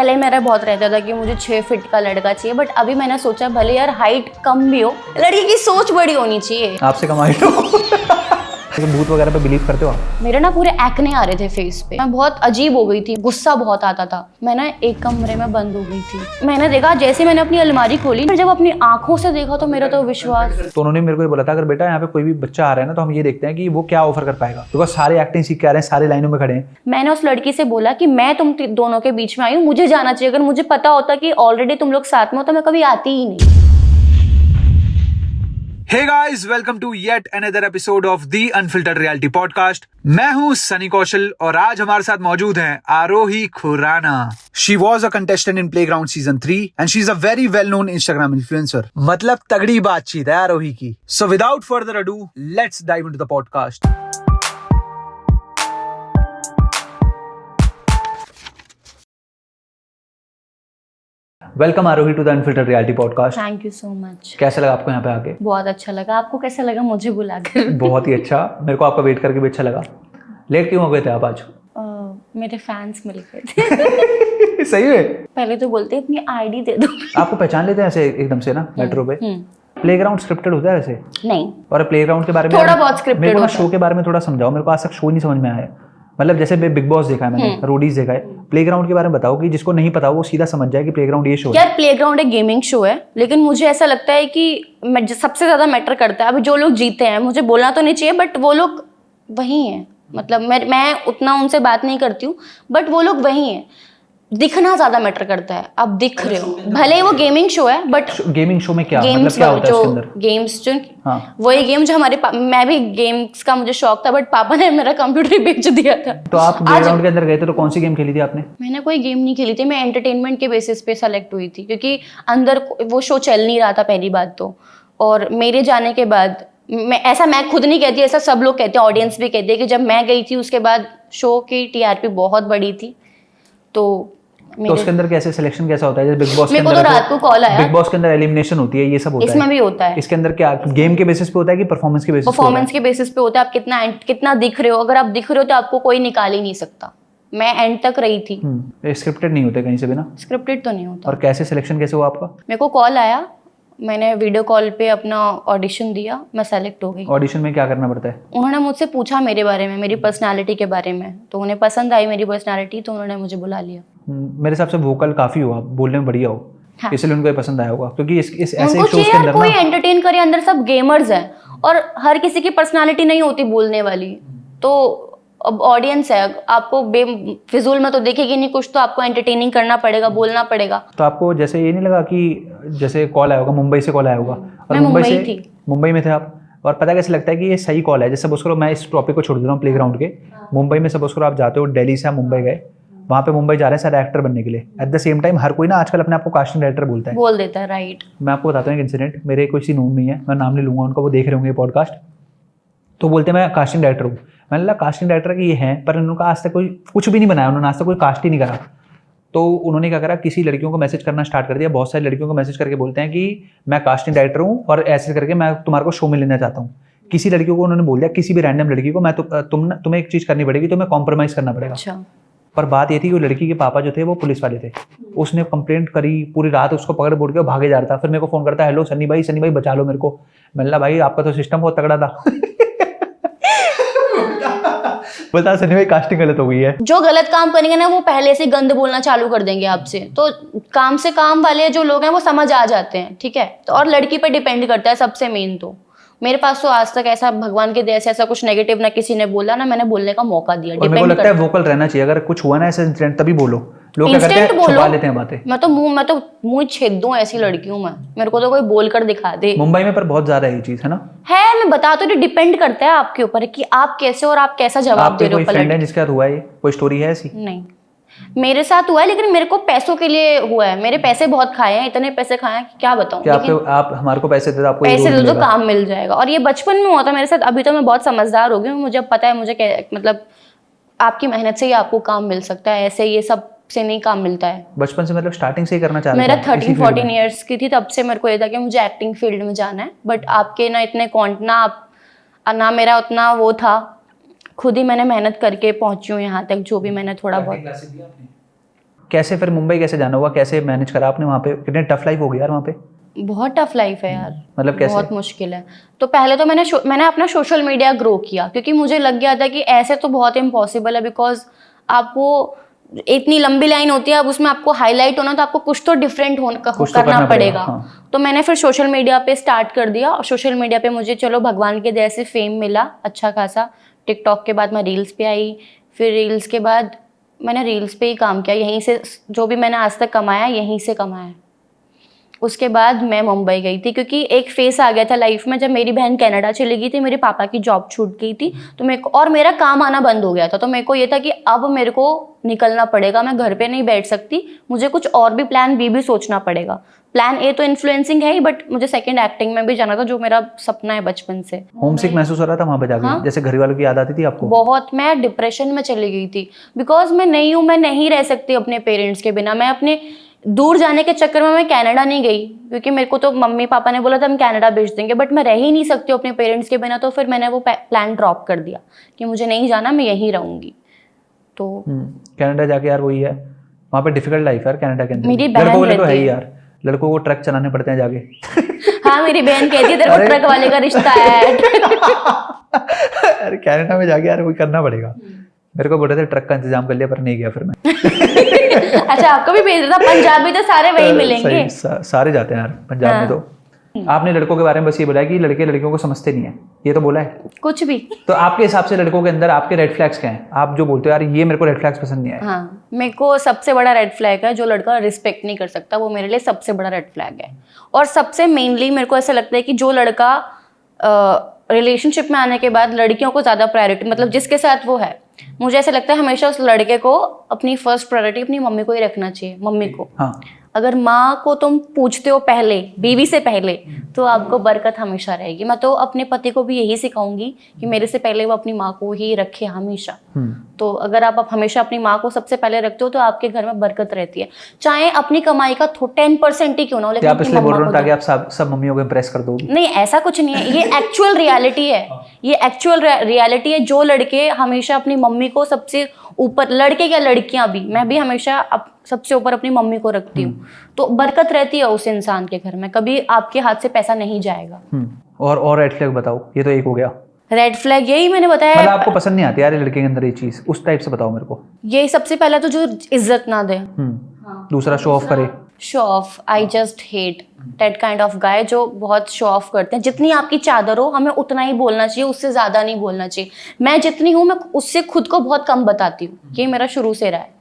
पहले मेरा बहुत रहता था कि मुझे 6 फीट का लड़का चाहिए, बट अभी मैंने सोचा भले यार हाइट कम भी हो, लड़की की सोच बड़ी होनी चाहिए। आपसे कम हाइट हो। तो भूत वगैरह पे बिलीव करते हो आप? मेरे ना पूरे एक्ने आ रहे थे फेस पे, मैं बहुत अजीब हो गई थी, गुस्सा बहुत आता था। मैं ना एक कमरे में बंद हो गई थी। मैंने देखा जैसे मैंने अपनी अलमारी खोली, जब अपनी आंखों से देखा तो मेरा तो विश्वास। तो उन्होंने मेरे को ये बोला था, अगर बेटा यहाँ पे कोई भी बच्चा आ रहा है ना, तो हम ये देखते हैं कि वो क्या ऑफर कर पाएगा, बिकॉज सारे एक्टिंग सीख के आ रहे हैं, सारे लाइनों में खड़े हैं। मैंने उस लड़की से बोला कि मैं तुम दोनों के बीच में आई हूँ, मुझे जाना चाहिए। अगर मुझे पता होता कि ऑलरेडी तुम लोग साथ में हो तो मैं कभी आती ही नहीं। Hey guys, welcome to yet another episode of the Unfiltered Reality Podcast. मैं हूँ सनी कौशल और आज हमारे साथ मौजूद हैं आरोही Khurana. She was a contestant in Playground Season 3 and she's a very well-known Instagram influencer. मतलब तगड़ी बातचीत है आरोही की. So without further ado, let's dive into the podcast. Welcome Aarohi to the unfiltered reality podcast. Thank you so much. कैसा लगा आपको यहाँ पे आके? बहुत अच्छा लगा. आपको कैसा लगा मुझे बुलाकर? बहुत ही अच्छा. मेरे को आपका वेट करके भी अच्छा लगा. लेट क्यों हो गए थे आप आज? मेरे फैंस मिल गए थे. सही है. पहले तो बोलते अपनी आईडी दे दो. आपको पहचान लेते हैं ऐसे एकदम से ना मेट्रो पे? प्लेग्राउंड स्क्रिप्टेड होता है वैसे? नहीं. और प्लेग्राउंड के बारे में थोड़ा बहुत स्क्रिप्टेड मेरे को होता है. शो के बारे में थोड़ा समझाओ. मेरे को आज तक शो नहीं समझ में आया. मतलब जैसे बिग बॉस देखा है मैंने, रोडीज देखा है. प्लेग्राउंड के बारे में बताओ कि जिसको नहीं पता वो सीधा समझ जाए कि प्लेग्राउंड ये शो है. यार प्लेग्राउंड एक गेमिंग शो है, लेकिन मुझे ऐसा लगता है कि सबसे ज्यादा मैटर करता है अभी जो लोग जीते हैं. मुझे बोलना तो नहीं चाहिए बट वो लोग वही हैं. मतलब मैं उतना उनसे बात नहीं करती हूँ बट वो लोग वही हैं. दिखना ज्यादा मैटर करता है. आप दिख रहे हो, भले ही वो गेमिंग शो है बट गेमिंग शो में क्या मतलब गेम्स क्या होता है उसके अंदर? गेम्स जो हाँ. वही गेम जो हमारे मैं भी गेम्स का मुझे शौक था बट पापा ने मेरा कंप्यूटर ही बेच दिया था. तो आप प्लेग्राउंड के अंदर गए थे तो कौन सी गेम खेली थी आपने? मैंने कोई गेम नहीं खेली थी. मैं एंटरटेनमेंट के बेसिस पे सेलेक्ट हुई थी क्योंकि अंदर वो शो चल नहीं रहा था पहली बात तो. और मेरे जाने के बाद मैं खुद नहीं कहती, ऐसा सब लोग कहते हैं, ऑडियंस भी कहते हैं कि जब मैं गई थी उसके बाद शो की टीआरपी बहुत बड़ी थी. तो उसके अंदर कैसे सिलेक्शन कैसा होता है? जैसे बिग बॉस के मेरे अंदर को तो रात को कॉल आया. बिग बॉस के अंदर एलिमिनेशन होती है, ये सब होता है. इसमें भी होता है. इसके अंदर क्या गेम के बेसिस पे होता है कि परफॉर्मेंस के बेसिस पे? परफॉर्मेंस के बेसिस पे होता है. आप कितना दिख रहे हो. अगर आप दिख रहे हो तो आपको कोई निकाल ही नहीं सकता. मैं एंड तक रही थी. स्क्रिप्टेड नहीं होते कहीं से भी ना? स्क्रिप्टेड तो नहीं होता. और कैसे सिलेक्शन कैसे हुआ आपका? मेरे को कॉल आया, मैंने वीडियो कॉल पे अपना ऑडिशन दिया, मैं सेलेक्ट हो गई. ऑडिशन में क्या करना पड़ता है? उन्होंने मुझसे पूछा मेरे बारे में, मेरी पर्सनालिटी के बारे में, तो उन्हें पसंद आई मेरी पर्सनालिटी तो उन्होंने मुझे बुला लिया. मेरे हिसाब से वोकल काफी हो, आप बोलने में बढ़िया हो. हाँ. इसलिए उनको ये पसंद आया होगा क्योंकि इस ऐसे उनको शोज के यार अंदर कोई ना एंटरटेन करे. अंदर सब गेमर्स हैं और हर किसी की पर्सनालिटी नहीं होती बोलने वाली. तो अब ऑडियंस है, आपको बेफिजूल में तो देखेगी नहीं, कुछ तो आपको एंटरटेनिंग करना पड़ेगा, बोलना पड़ेगा. तो आपको जैसे ये नहीं लगा कि जैसे कॉल आया होगा, मुंबई से कॉल आया होगा और मैं मुंबई में थे आप, और पता कैसे लगता है कि ये सही कॉल है? जैसे सपोज करो मैं इस टॉपिक को छोड़ दे रहा हूँ प्लेग्राउंड के. मुंबई में सपोज करो आप जाते हो, दिल्ली से आप मुंबई गए, वहाँ पे मुंबई जा रहे हैं सारे एक्टर बनने के लिए. एट द सेम टाइम हर कोई ना आजकल अपने आप को कास्टिंग डायरेक्टर बोल देता है. राइट. मैं आपको बताता हूँ एक इंसिडेंट. मेरे कोई सी नोन नहीं है, मैं नाम नहीं लूंगा उनका, वो देख रहे होंगे ये पॉडकास्ट. तो बोलते हैं मैं कास्टिंग डायरेक्टर हूँ. मैंने कहा कास्टिंग डायरेक्टर की ये हैं, पर उनका आज तक कोई कुछ भी नहीं बनाया, उन्होंने आज तक कोई कास्ट ही नहीं करा. तो उन्होंने क्या करा, किसी लड़कियों को मैसेज करना स्टार्ट कर दिया. बहुत सारी लड़कियों को मैसेज करके बोलते हैं कि मैं कास्टिंग डायरेक्टर हूँ और ऐसे करके मैं तुम्हारे को शो में लेना चाहता हूँ. किसी लड़कियों को उन्होंने बोल दिया, किसी भी रैंडम लड़की को, मैं तुम्हें एक चीज़ करनी पड़ेगी, तुम्हें कॉम्प्रोमाइज़ करना पड़ेगा. अच्छा. पर बात ये थी कि वो लड़की के पापा जो थे वो पुलिस वाले थे. उसने कंप्लेंट करी, पूरी रात उसको पकड़ बोल के वो भागे जा रहा था. फिर मेरे को फोन करता है, हेलो सनी भाई बचा लो मेरे को. मैंने कहा भाई आपका तो सिस्टम बहुत तगड़ा था. बता सनी भाई कास्टिंग गलत हो गई है. जो गलत काम करेंगे ना वो पहले से गंद बोलना चालू कर देंगे आपसे. तो काम से काम वाले जो लोग हैं वो समझ आ जाते हैं. ठीक है. तो और लड़की पे डिपेंड करता है सबसे मेन. तो मेरे पास तो आज तक ऐसा भगवान के दया से ऐसा कुछ नेगेटिव ना किसी ने बोला ना मैंने बोलने का मौका दिया. मेरे को लगता है वोकल रहना चाहिए. अगर कुछ हुआ ना ऐसा इंसिडेंट तभी बोलो. लोग क्या करते हैं, छुपा लेते हैं बातें. मैं तो मुंह छेद दूं, ऐसी लड़की हूं मैं. मेरे को तो कोई बोलकर दिखा दे. मुंबई में पर बहुत ज्यादा ये चीज है ना. है, मैं बता तो डिपेंड करता है आपके ऊपर कि आप कैसे और आप कैसा जवाब दे रहे हो. कोई फ्रेंड है जिसके साथ हुआ है, कोई स्टोरी है ऐसी? नहीं, मेरे साथ हुआ है लेकिन मेरे को पैसों के लिए हुआ है. मेरे पैसे बहुत खाए हैं, इतने पैसे खाए हैं कि क्या बताऊं. आप हमारे को पैसे दे दो, आपको पैसे दे दो काम मिल जाएगा. और ये बचपन में हुआ था मेरे साथ. अभी तो मैं बहुत समझदार हो गई हूँ, मुझे पता है मुझे मतलब आपकी मेहनत से ही आपको काम मिल सकता है, ऐसे ये सब से नहीं काम मिलता है. बचपन से मतलब स्टार्टिंग से ही करना चाह रहे थे? मेरा 13-14 ईयर्स की थी तब से मेरे को ये था कि मुझे एक्टिंग फील्ड में जाना है. बट आपके ना इतने ना मेरा उतना वो था. खुद ही मैंने मेहनत करके पहुंची हूँ यहाँ तक, जो भी मैंने थोड़ा बहुत. कैसे फिर मुंबई कैसे जाना हुआ, कैसे मैनेज करा आपने वहाँ पे? कितने टफ लाइफ हो गई यार वहाँ पे? बहुत टफ लाइफ है यार, मतलब कैसे? बहुत मुश्किल है। तो पहले तो मैंने अपना सोशल मीडिया ग्रो किया, क्योंकि मुझे लग गया था कि ऐसे तो बहुत इम्पॉसिबल है, बिकॉज आपको इतनी लंबी लाइन होती है, अब उसमें आपको हाईलाइट होना, तो आपको कुछ तो डिफरेंट करना पड़ेगा। हाँ। तो मैंने फिर सोशल मीडिया पे स्टार्ट कर दिया, और सोशल मीडिया पे मुझे चलो भगवान के दया से फेम मिला अच्छा खासा। टिकटॉक के बाद मैं रील्स पे आई, फिर रील्स के बाद मैंने रील्स पे ही काम किया, यहीं से जो भी मैंने आज तक कमाया यहीं से कमाया। उसके बाद मैं मुंबई गई थी, क्योंकि एक फेस आ गया था लाइफ में, जब मेरी बहन कनाडा चली गई थी, मेरे पापा की जॉब छूट गई थी, तो मेरे को और मेरा काम आना बंद हो गया था। तो मेरे को ये था कि अब मेरे को निकलना पड़ेगा, मैं घर पे नहीं बैठ सकती, मुझे कुछ और भी प्लान बी भी सोचना पड़ेगा। प्लान ए तो इन्फ्लुएंसिंग है ही, बट मुझे सेकंड एक्टिंग में भी जाना था, जो मेरा सपना है बचपन से। होमसिक महसूस हो रहा था वहाँ पे जाके? हाँ? जैसे घर वालों की याद आती थी आपको? बहुत, मैं डिप्रेशन में चली गई थी, बिकॉज मैं नहीं हूँ, मैं नहीं रह सकती अपने पेरेंट्स के बिना। मैं अपने दूर जाने के चक्कर में मैं कनाडा नहीं गई, क्योंकि मेरे को तो मम्मी पापा ने बोला था हम कनाडा भेज देंगे, बट मैं रह ही नहीं सकती अपने पेरेंट्स के बिना। तो फिर मैंने वो प्लान ड्रॉप कर दिया कि मुझे नहीं जाना, मैं यहीं रहूंगी। तो कनाडा जाके यार वही है, वहाँ पे डिफिकल्ट लाइफ है यार कनाडा के अंदर। मेरी बहन लड़कों के लिए तो है रहती ही है। यार, लड़कों को ट्रक चलाने पड़ते हैं जाके। हाँ, मेरी बहन कहती है तेरे को ट्रक वाले का रिश्ता है। अरे कनाडा में जाके यार वही करना पड़ेगा। मेरे को बोले थे ट्रक का इंतजाम कर लिया, पर नहीं गया फिर मैं। अच्छा, आपको भी भेज रहा था? पंजाबी तो सारे वही मिलेंगे। सारे जाते हैं यार पंजाब में। तो आपने लड़कों के बारे में बस ये बोला है कि लड़के लड़कियों को समझते नहीं है, ये तो बोला है? कुछ भी। तो आपके हिसाब से लड़कों के अंदर आपके रेड फ्लैग्स क्या हैं? आप जो बोलते हो यार ये मेरे को रेड फ्लैग्स पसंद नहीं आए। हाँ, मेरे को सबसे बड़ा रेड फ्लैग है जो लड़का रिस्पेक्ट नहीं कर सकता, वो मेरे लिए सबसे बड़ा रेड फ्लैग है। और सबसे मेनली मेरे को ऐसा लगता है कि जो लड़का रिलेशनशिप में आने के बाद लड़कियों को ज़्यादा प्रायोरिटी, मतलब जिसके साथ वो है, मुझे ऐसा लगता है हमेशा उस लड़के को अपनी फर्स्ट प्रायोरिटी अपनी मम्मी को ही रखना चाहिए। मम्मी को। हाँ। अगर माँ को तुम पूछते हो पहले, बीवी से पहले, तो आपको बरकत हमेशा रहेगी। मैं तो अपने पति को भी यही सिखाऊंगी कि मेरे से पहले वो अपनी माँ को ही रखे हमेशा। तो अगर आप हमेशा अपनी माँ को सबसे पहले रखते हो तो आपके घर में बरकत रहती है, चाहे अपनी कमाई का 10% ही क्यों ना हो, लेकिन आप इसलिए बोल रहे हो ताकि आप सब मम्मियों को इम्प्रेस कर दो? नहीं, ऐसा कुछ नहीं है, ये एक्चुअल रियलिटी है। ये एक्चुअल रियलिटी है। जो लड़के हमेशा अपनी मम्मी को सबसे ऊपर, लड़के क्या लड़कियां भी, मैं भी हमेशा सबसे ऊपर अपनी मम्मी को रखती हूँ, तो बरकत रहती है उस इंसान के घर में, कभी आपके हाथ से पैसा नहीं जाएगा। और रेड फ्लैग बताओ, ये तो एक हो गया। रेड फ्लैग यही मैंने बताया। मतलब आपको पसंद नहीं आती यार लड़के के अंदर ये चीज, उस टाइप से बताओ मेरे को। यही सबसे पहला तो जो इज्जत ना दे। दूसरा शो ऑफ करे। Show off, I just hate that kind of guy जो बहुत शो ऑफ करते हैं। जितनी आपकी चादर हो हमें उतना ही बोलना चाहिए, उससे ज्यादा नहीं बोलना चाहिए। मैं जितनी हूँ मैं उससे खुद को बहुत कम बताती हूँ, ये मेरा शुरू से रहा है।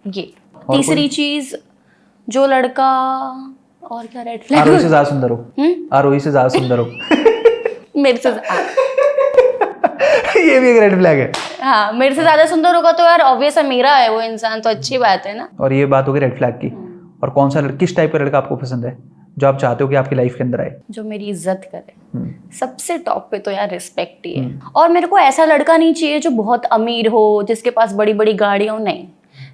ये तीसरी चीज, जो लड़का, और क्या रेड फ्लैग? आरोही से ज्यादा सुंदर हो। आरोही से ज्यादा सुंदर हो। मेरे से ये भी एक रेड फ्लैग है। हाँ, मेरे से ज्यादा सुंदर होगा तो यार ऑब्वियस है, मेरा है वो इंसान, तो अच्छी बात है ना। और ये बात होगी रेड फ्लैग की। और कौन सा किस टाइप का लड़का आपको पसंद है जो आप चाहते हो कि आपकी लाइफ के अंदर आए? जो मेरी इज्जत करे। सबसे टॉप पे तो यार रिस्पेक्ट ही है। और मेरे को ऐसा लड़का नहीं चाहिए जो बहुत अमीर हो, जिसके पास बड़ी बड़ी गाड़ियां हो, नहीं।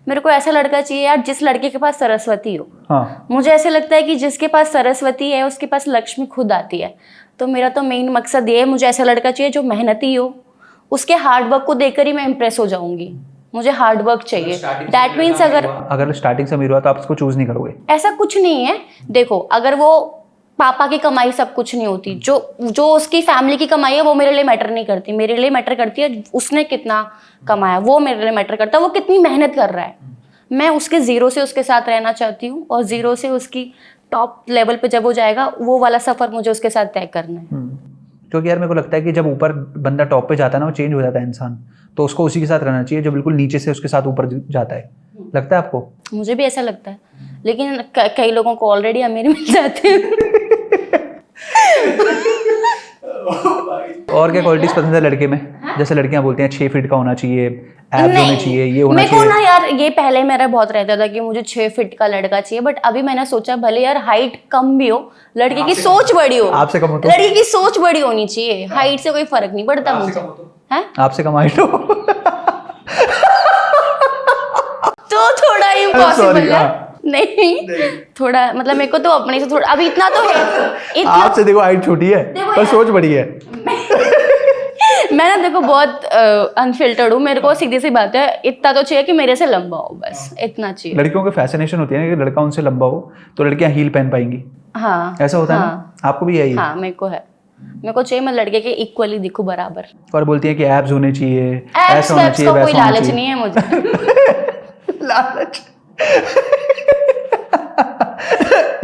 मेरे को ऐसा लड़का चाहिए यार जिस लड़के के पास सरस्वती हो। हाँ। मुझे ऐसे लगता है कि जिसके पास सरस्वती है उसके पास लक्ष्मी खुद आती है। तो मेरा तो मेन मकसद ये है, मुझे ऐसा लड़का चाहिए जो मेहनती हो, उसके हार्डवर्क को देखकर ही मैं इम्प्रेस हो जाऊंगी। मुझे हार्डवर्क चाहिए। दैट मीन्स अगर स्टार्टिंग से अमीर हुआ तो आप इसको चूज नहीं करोगे? ऐसा कुछ नहीं है। देखो, अगर वो पापा की कमाई सब कुछ नहीं होती, जो उसकी फैमिली की कमाई है वो मेरे लिए मैटर नहीं करती। मेरे लिए मैटर करती है उसने कितना कमाया, वो मेरे लिए मैटर करता है, वो कितनी मेहनत कर रहा है। मैं उसके जीरो से उसके साथ रहना चाहती हूँ, और जीरो से उसकी टॉप लेवल पे जब वो जाएगा, वो वाला सफर मुझे उसके साथ तय करना है। क्योंकि यार मेरे को लगता है कि जब ऊपर बंदा टॉप पे जाता है ना, वो चेंज हो जाता है इंसान, तो उसको उसी के साथ रहना चाहिए जो बिल्कुल नीचे से उसके साथ ऊपर जाता है। लगता है आपको? मुझे भी ऐसा लगता है, लेकिन कई लोगों को ऑलरेडी अमीर मिल जाते हैं। और क्या क्वालिटीज पसंद है लड़के में? जैसे लड़कियां बोलती हैं 6 फीट का होना चाहिए, एब्स होने चाहिए, ये होना चाहिए। मेरे को ना यार, ये पहले मेरा बहुत रहता था कि मुझे 6 फीट का लड़का चाहिए, बट अभी मैंने सोचा भले यार हाइट कम भी हो, लड़के की सोच बड़ी हो। आपसे कम हो तो? लड़की की सोच बड़ी होनी चाहिए, हाइट से कोई फर्क नहीं पड़ता मुझे। हैं? आपसे कम हाइट हो तो थोड़ा इम्पॉसिबल है। नहीं, थोड़ा मतलब मेरे को तो अपने से थोड़ा, अभी इतना तो है। आपसे देखो हाइट छोटी है पर सोच बड़ी है। मैं ना देखो बहुत अनफिल्टर्ड हूँ, मेरे को सीधी सी बात है, इतना तो चाहिए कि मेरे से लंबा हो, बस इतना चाहिए। लड़कियों के फैसिनेशन होती है ना कि लड़का उनसे लंबा हो तो लड़कियां हील पहन पाएंगी, हाँ ऐसा होता है हाँ, ना? आपको भी यही है? हाँ मेरे को है, मेरे को चाहिए मैं लड़के के इक्वली दिखूं बराबर। और बोलती है कि एब्स होने चाहिए, एब्स ऐसा होना वैब्स चाहिए, का कोई वैसा होना लालच चाहिए। नहीं है मुझे। लालच।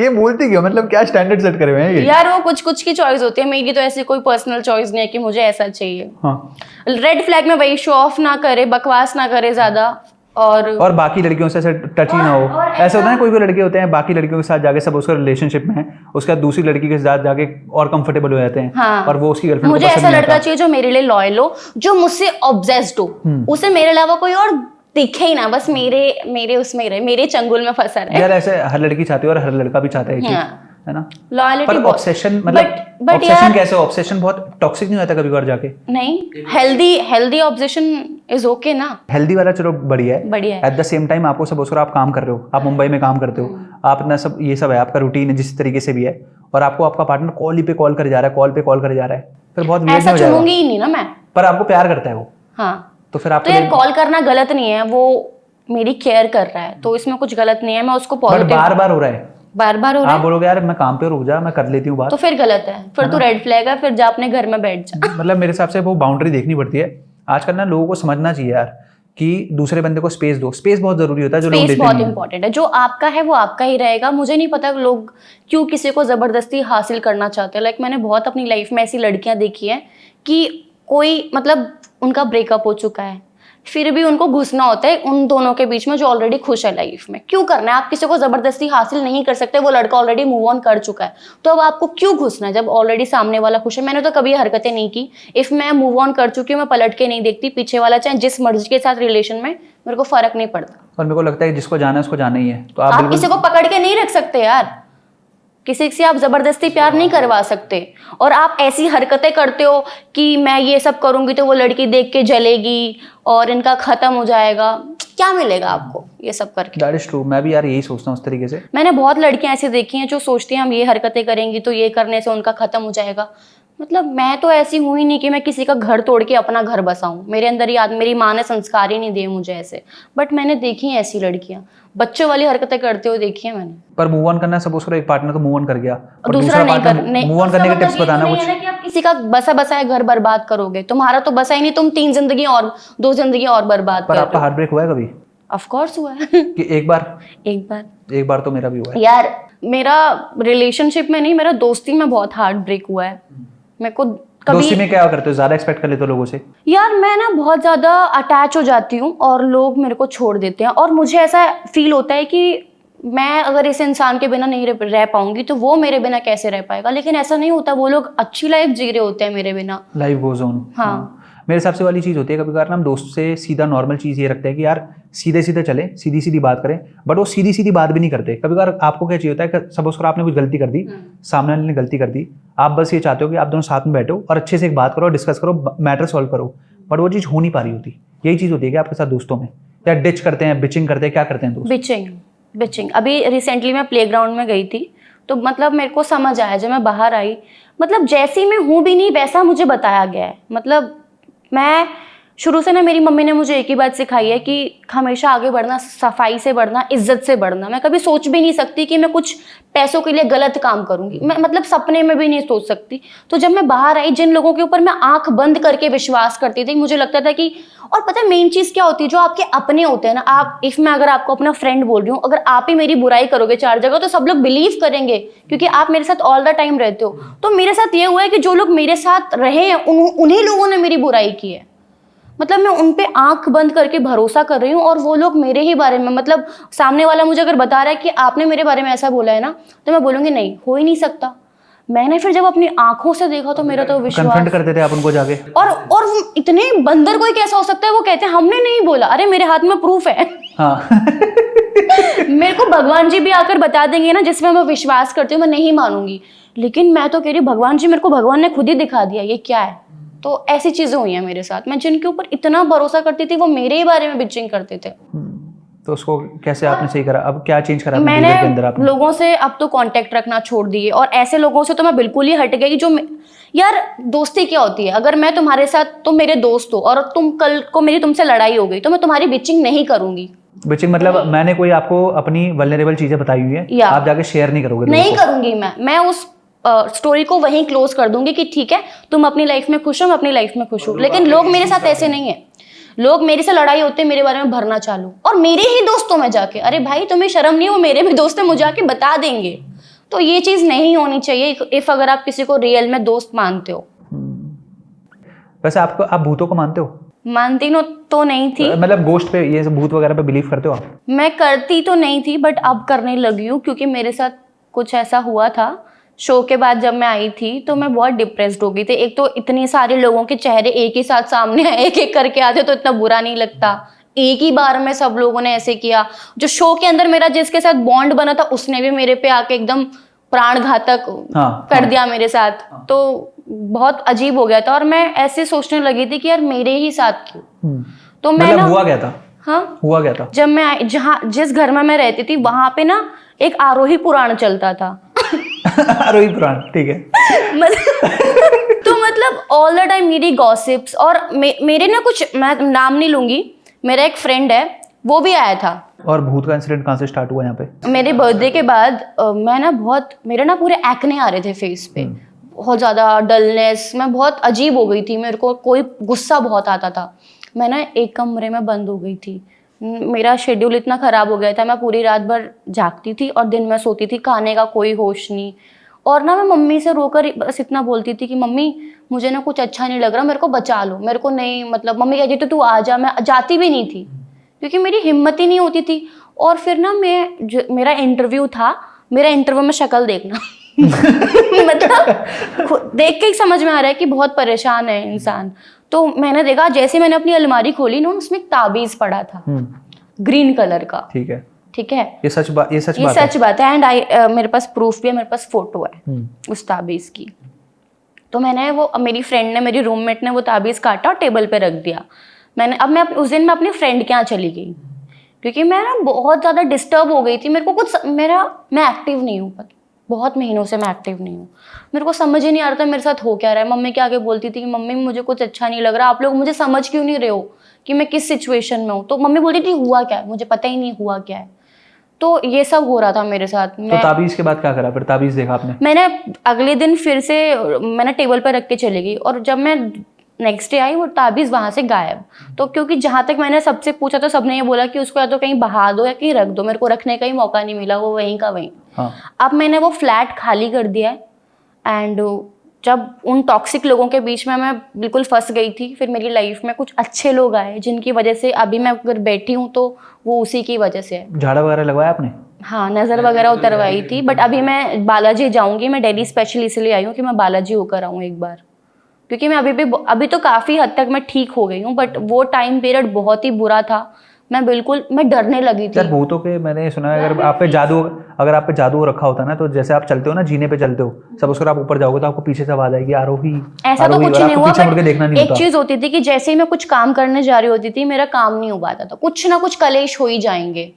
ये बोलती क्यों, मतलब क्या स्टैंडर्ड सेट करे हुए हैं ये? यार वो कुछ कुछ की चॉइस होती है, मेरी तो ऐसी कोई पर्सनल चॉइस नहीं है कि मुझे ऐसा चाहिए। हाँ। रेड फ्लैग में वही शो ऑफ ना करे, बकवास ना करे ज्यादा, और बाकी लड़कियों से ऐसे टच ही ना हो। ऐसा होता है ना, कोई लड़के होते हैं बाकी लड़कियों के साथ जाके सब उसका रिलेशनशिप में है, उसके बाद दूसरी लड़की के साथ जाके और कंफर्टेबल हो जाते हैं। हाँ। और वो उसकी गर्लफ्रेंड को मुझे पसंद ऐसा नहीं लड़का आता। चाहिए जो मेरे लिए लॉयल हो, जो मुझसे ऑब्सेस्ड हो, उसे मेरे अलावा कोई और दिखे ही ना, बस मेरे उसमें ही रहे, मेरे चंगुल में फंसा रहे। यार ऐसे हर लड़की चाहती है और हर लड़का भी चाहता है ये चीज, हाँ। है ना? लॉयलिटी पर ऑब्सेशन, मतलब ऑब्सेशन कैसे? ऑब्सेशन बहुत टॉक्सिक नहीं होता कभी कभार जाके? नहीं, हेल्दी ऑब्सेशन इज ओके ना। हेल्दी वाला चलो बढ़िया है, बढ़िया है। एट द सेम टाइम आपको सपोज करो आप काम कर रहे हो, आप मुंबई में काम करते हो, आप अपना सब ये सब है, आपका रूटीन है जिस तरीके से भी है, और आपको आपका पार्टनर कॉल ही पे कॉल करे जा रहा है, कॉल पे कॉल करे जा रहा है, फिर बहुत weird ऐसा नहीं हो जाएगा? चुनूंगी ही नहीं ना मैं। पर आपको प्यार करता है वो, हाँ तो फिर तो आपके यार लिए कॉल करना गलत नहीं है, वो मेरी केयर कर रहा है तो इसमें कुछ गलत नहीं है, मैं उसको बट पॉजिटिव बार बार हो रहा है। बार हो रहा आप है बोलोगे यार मैं काम पे रुक जा, मैं कर लेती हूँ बात, तो फिर गलत है, फिर तू रेड फ्लैग है, फिर जा अपने घर में बैठ जा। मतलब मेरे हिसाब से वो बाउंड्री देखनी पड़ती है। आजकल ना लोगों को समझना चाहिए यार कि दूसरे बंदे को स्पेस दो, स्पेस बहुत जरूरी होता है, जो लोग स्पेस देते बहुत नहीं हैं। इंपॉर्टेंट है, जो आपका है वो आपका ही रहेगा। मुझे नहीं पता लोग क्यों किसी को जबरदस्ती हासिल करना चाहते हैं। लाइक मैंने बहुत अपनी लाइफ में ऐसी लड़कियां देखी हैं कि कोई मतलब उनका ब्रेकअप हो चुका है, फिर भी उनको घुसना होता है उन दोनों के बीच में जो ऑलरेडी खुश है लाइफ में। क्यों करना है? आप किसी को जबरदस्ती हासिल नहीं कर सकते, वो लड़का ऑलरेडी मूव ऑन कर चुका है, तो अब आपको क्यों घुसना है जब ऑलरेडी सामने वाला खुश है। मैंने तो कभी हरकतें नहीं की, इफ मैं मूव ऑन कर चुकी हूँ मैं पलट के नहीं देखती, पीछे वाला चाहे जिस मर्जी के साथ रिलेशन में, मेरे को फर्क नहीं पड़ता। और मेरे को लगता है कि जिसको जाना है उसको जाना ही है, तो आप आप किसी को पकड़ के नहीं रख सकते यार, किसी से आप जबरदस्ती प्यार नहीं करवा सकते। और आप ऐसी हरकतें करते हो कि मैं ये सब करूंगी तो वो लड़की देख के जलेगी और इनका खत्म हो जाएगा, क्या मिलेगा आपको ये सब करके? That is true. मैं भी यार यही सोचता हूँ उस तरीके से। मैंने बहुत लड़कियां ऐसी देखी हैं जो सोचती हैं हम ये हरकतें करेंगी तो ये करने से उनका खत्म हो जाएगा। मतलब मैं तो ऐसी हूं ही नहीं कि मैं किसी का घर तोड़ के अपना घर बसाऊं, मेरे अंदर याद मेरी माँ ने संस्कार ही नहीं दिए मुझे ऐसे। बट मैंने देखी हैं ऐसी लड़कियां, बच्चों वाली हरकतें करते हुए देखी है मैंने। पर मूव ऑन करना, सपोज करो एक पार्टनर तो मूव ऑन कर गया और दूसरा नहीं कर मूव ऑन करने के टिप्स बताना कुछ। कि आप किसी का बसा बसाया घर बर्बाद करोगे, तुम्हारा तो बसा ही नहीं, तुम 3 जिंदगी और 2 जिंदगी और बर्बाद पर कर आपका रहे हो। हार्ट ब्रेक हुआ है कभी? ऑफ कोर्स हुआ है। कि एक बार? एक बार तो मेरा भी हुआ है यार, मेरा रिलेशनशिप में नहीं, मेरा दोस्ती में बहुत हार्ट ब्रेक हुआ है। मेरे को दोस्ती कभी में क्या करते हो, ज्यादा एक्सपेक्ट कर लेते हो लोगों से? यार मैं ना बहुत ज़्यादा अटैच हो जाती हूँ और लोग मेरे को छोड़ देते हैं, और मुझे ऐसा फील होता है कि मैं अगर इस इंसान के बिना नहीं रह पाऊंगी तो वो मेरे बिना कैसे रह पाएगा। लेकिन ऐसा नहीं होता, वो लोग अच्छी लाइफ जी रहे होते हैं मेरे बिना। Life goes on. हाँ। मेरे हिसाब से वाली चीज़ होती है कभी कभार ना, हम दोस्त से सीधा नॉर्मल चीज़ ये रखते हैं कि यार सीधे सीधे चले, सीधी सीधी बात करें, बट वो सीधी सीधी बात भी नहीं करते। कभी कभार आपको क्या चाहिए होता है कि सपोज करो आपने कुछ गलती कर दी, सामने वाले ने गलती कर दी, आप बस ये चाहते हो कि आप दोनों साथ में बैठो और अच्छे से एक बात करो, डिस्कस करो, मैटर सॉल्व करो, बट वो चीज़ हो नहीं पा रही होती। यही चीज़ होती है कि आपके साथ दोस्तों में या डिच करते हैं, बिचिंग करते हैं, क्या करते हैं दोस्त? बिचिंग। अभी रिसेंटली मैं प्लेग्राउंड में गई थी तो मतलब मेरे को समझ आया जब मैं बाहर आई, मतलब जैसी मैं हूँ भी नहीं वैसा मुझे बताया गया है। मतलब मैं शुरू से ना, मेरी मम्मी ने मुझे एक ही बात सिखाई है कि हमेशा आगे बढ़ना, सफाई से बढ़ना, इज्जत से बढ़ना। मैं कभी सोच भी नहीं सकती कि मैं कुछ पैसों के लिए गलत काम करूंगी, मैं मतलब सपने में भी नहीं सोच सकती। तो जब मैं बाहर आई, जिन लोगों के ऊपर मैं आंख बंद करके विश्वास करती थी, मुझे लगता था कि, और पता है मेन चीज क्या होती है, जो आपके अपने होते हैं ना, आप मैं अगर आपको अपना फ्रेंड बोल रही हूँ, अगर आप ही मेरी बुराई करोगे 4 जगह तो सब लोग बिलीव करेंगे क्योंकि आप मेरे साथ ऑल द टाइम रहते हो। तो मेरे साथ ये हुआ है कि जो लोग मेरे साथ रहे हैं उन्हीं लोगों ने मेरी बुराई की है। मतलब मैं उन पे आंख बंद करके भरोसा कर रही हूँ और वो लोग मेरे ही बारे में, मतलब सामने वाला मुझे अगर बता रहा है कि आपने मेरे बारे में ऐसा बोला है ना, तो मैं बोलूंगी नहीं, हो ही नहीं सकता। मैंने फिर जब अपनी आंखों से देखा तो मेरा तो विश्वास। कन्फ्रंट करते थे आप उनको जाके? और इतने बंदर कोई कैसा हो सकता है, वो कहते हैं हमने नहीं बोला। अरे मेरे हाथ में प्रूफ है। हाँ। मेरे को भगवान जी भी आकर बता देंगे ना जिसमें मैं विश्वास करती हूँ, मैं नहीं मानूंगी। लेकिन मैं तो कह रही भगवान जी, मेरे को भगवान ने खुद ही दिखा दिया ये क्या है। तो ऐसी चीजें हुई हैं मेरे साथ। मैं जिनके ऊपर इतना भरोसा करती थी वो मेरे ही बारे में बिचिंग करते थे। तो उसको कैसे आपने सही करा? अब क्या चेंज करा अपने मैंने behavior के अंदर आपने? लोगों से अब तो कांटेक्ट रखना छोड़ दिए, और ऐसे लोगों से तो मैं बिल्कुल ही हट गई यार दोस्ती क्या होती है? अगर मैं तुम्हारे साथ, तुम मेरे दोस्त हो और तुम कल को मेरी तुमसे लड़ाई हो गई तो मैं तुम्हारी बिचिंग नहीं करूंगी। बिचिंग मतलब मैंने कोई आपको अपनी वल्नरेबल चीजें बताई हुई है, या आप जाके शेयर नहीं करोगे लोगों नहीं को? करूंगी मैं उस स्टोरी को वहीं क्लोज कर दूंगी कि ठीक है तुम अपनी लाइफ में खुश हो, मैं अपनी लाइफ में खुश हूँ। लेकिन लोग मेरे साथ ऐसे नहीं है, लोग मेरे से लड़ाई होते मेरे बारे में भरना चालू, और मेरे ही दोस्तों में जाके, अरे भाई तुम्हें शर्म नहीं हो, मेरे भी दोस्त है, मुझे आके बता देंगे। तो ये चीज नहीं होनी चाहिए इफ अगर आप किसी को रियल में दोस्त मानते हो। वैसे आप भूतों को मानते हो? मानती तो नहीं थी, मतलब गोश्त पे, ये भूत वगैरह पे बिलीव करते हो आप? मैं करती तो नहीं थी बट अब करने लगी हूँ, क्योंकि मेरे साथ कुछ ऐसा हुआ था। शो के बाद जब मैं आई थी तो मैं बहुत डिप्रेस्ड हो गई थी। एक तो इतने सारे लोगों के चेहरे एक ही साथ सामने एक एक करके आते तो इतना बुरा नहीं लगता, एक ही बार में सब लोगों ने ऐसे किया। जो शो के अंदर मेरा जिसके साथ बॉन्ड बना था उसने भी मेरे पे आके एकदम प्राणघातक कर दिया मेरे साथ। तो बहुत अजीब हो गया था, और मैं ऐसे सोचने लगी थी कि यार मेरे ही साथ क्यों। तो मैं मतलब ना हुआ क्या था? हाँ हुआ क्या था? जब मैं जिस घर में मैं रहती थी वहां पे ना एक आरोही पुराण चलता था। आरोही पुराण, ठीक है। तो मतलब ऑल द टाइम मेरी गॉसिप्स, और मेरे ना कुछ, मैं नाम नहीं लूंगी, मेरा एक फ्रेंड है वो भी आया था। और भूत का इंसिडेंट कहाँ से स्टार्ट हुआ यहाँ पे? मेरे बर्थडे के बाद मैं ना मेरे ना पूरे एक्ने आ रहे थे फेस पे, बहुत ज़्यादा डलनेस, मैं बहुत अजीब हो गई थी, मेरे को कोई गुस्सा बहुत आता था। मैं ना एक कमरे में बंद हो गई थी, मेरा शेड्यूल इतना ख़राब हो गया था, मैं पूरी रात भर जागती थी और दिन में सोती थी, खाने का कोई होश नहीं। और ना मैं मम्मी से रोकर बस इतना बोलती थी कि मम्मी मुझे ना कुछ अच्छा नहीं लग रहा, मेरे को बचा लो, मेरे को नहीं, मतलब मम्मी कहती थी तू आ जा, मैं जाती भी नहीं थी क्योंकि मेरी हिम्मत ही नहीं होती थी। और फिर ना मेरा इंटरव्यू था, मेरा इंटरव्यू में शक्ल देखना मतलब देख के ही समझ में आ रहा है कि बहुत परेशान है इंसान। तो मैंने देखा, जैसे मैंने अपनी अलमारी खोली ना, उसमें एक ताबीज पड़ा था ग्रीन कलर का। ठीक है, ठीक है, ये सच बात है। एंड मेरे पास प्रूफ भी है, मेरे पास फोटो है उस ताबीज की। तो मैंने वो, मेरी फ्रेंड ने, मेरी रूममेट ने वो ताबीज काटा और टेबल पे रख दिया। मैं उस दिन मैं अपनी फ्रेंड के यहाँ चली गई क्योंकि मैं ना बहुत ज़्यादा डिस्टर्ब हो गई थी। मेरे को मैं एक्टिव नहीं हूँ, बहुत महीनों से मैं एक्टिव नहीं हूँ, मेरे को समझ ही नहीं आ रहा था मेरे साथ हो क्या रहा है। मम्मी के आगे बोलती थी कि मम्मी मुझे कुछ अच्छा नहीं लग रहा, आप लोग मुझे समझ क्यों नहीं रहे हो कि मैं किस सिचुएशन में हूँ। तो मम्मी बोलती थी हुआ क्या है, मुझे पता ही नहीं हुआ क्या है। तो ये सब हो रहा था मेरे साथ। तो ताबीज के बाद क्या करा फिर? ताबीज देखा आपने? मैंने अगले दिन फिर से मैंने टेबल पर रख के चली गई, और जब मैं नेक्स्ट डे आई वो ताबीज वहां से गायब। तो क्योंकि जहां तक मैंने सबसे पूछा तो सबने ये बोला कि उसको या तो कहीं बहा दो या कहीं रख दो, मेरे को रखने का ही मौका नहीं मिला, वो वहीं का वहीं। अब मैंने वो फ्लैट खाली कर दिया है, एंड जब उन टॉक्सिक लोगों के बीच में मैं बिल्कुल फंस गई थी, फिर मेरी लाइफ में कुछ अच्छे लोग आए जिनकी वजह से अभी मैं अगर बैठी हूँ तो वो उसी की वजह से है। झाड़ा वगैरह लगवाया आपने? हाँ, नज़र वगैरह उतरवाई थी, बट अभी मैं बालाजी जाऊंगी। मैं दिल्ली स्पेशल इसलिए आई हूँ कि मैं बालाजी होकर आऊँ एक बार, क्योंकि मैं अभी तो काफ़ी हद तक मैं ठीक हो गई हूँ, बट वो टाइम पीरियड बहुत ही बुरा था। मैं डरने लगी थी। यार भूतों के मैंने सुना है अगर आप पे जादू रखा होता ना, तो जैसे आप चलते हो ना, जीने पे चलते हो, सपोज कर आप ऊपर जाओगे तो आपको पीछे से आवाज आएगी आरोही। ऐसा तो कुछ नहीं हुआ, बट एक चीज होती थी कि जैसे ही मैं कुछ काम करने जा रही होती थी मेरा काम नहीं हो पाता था, कुछ ना कुछ कलेश हो ही जाएंगे,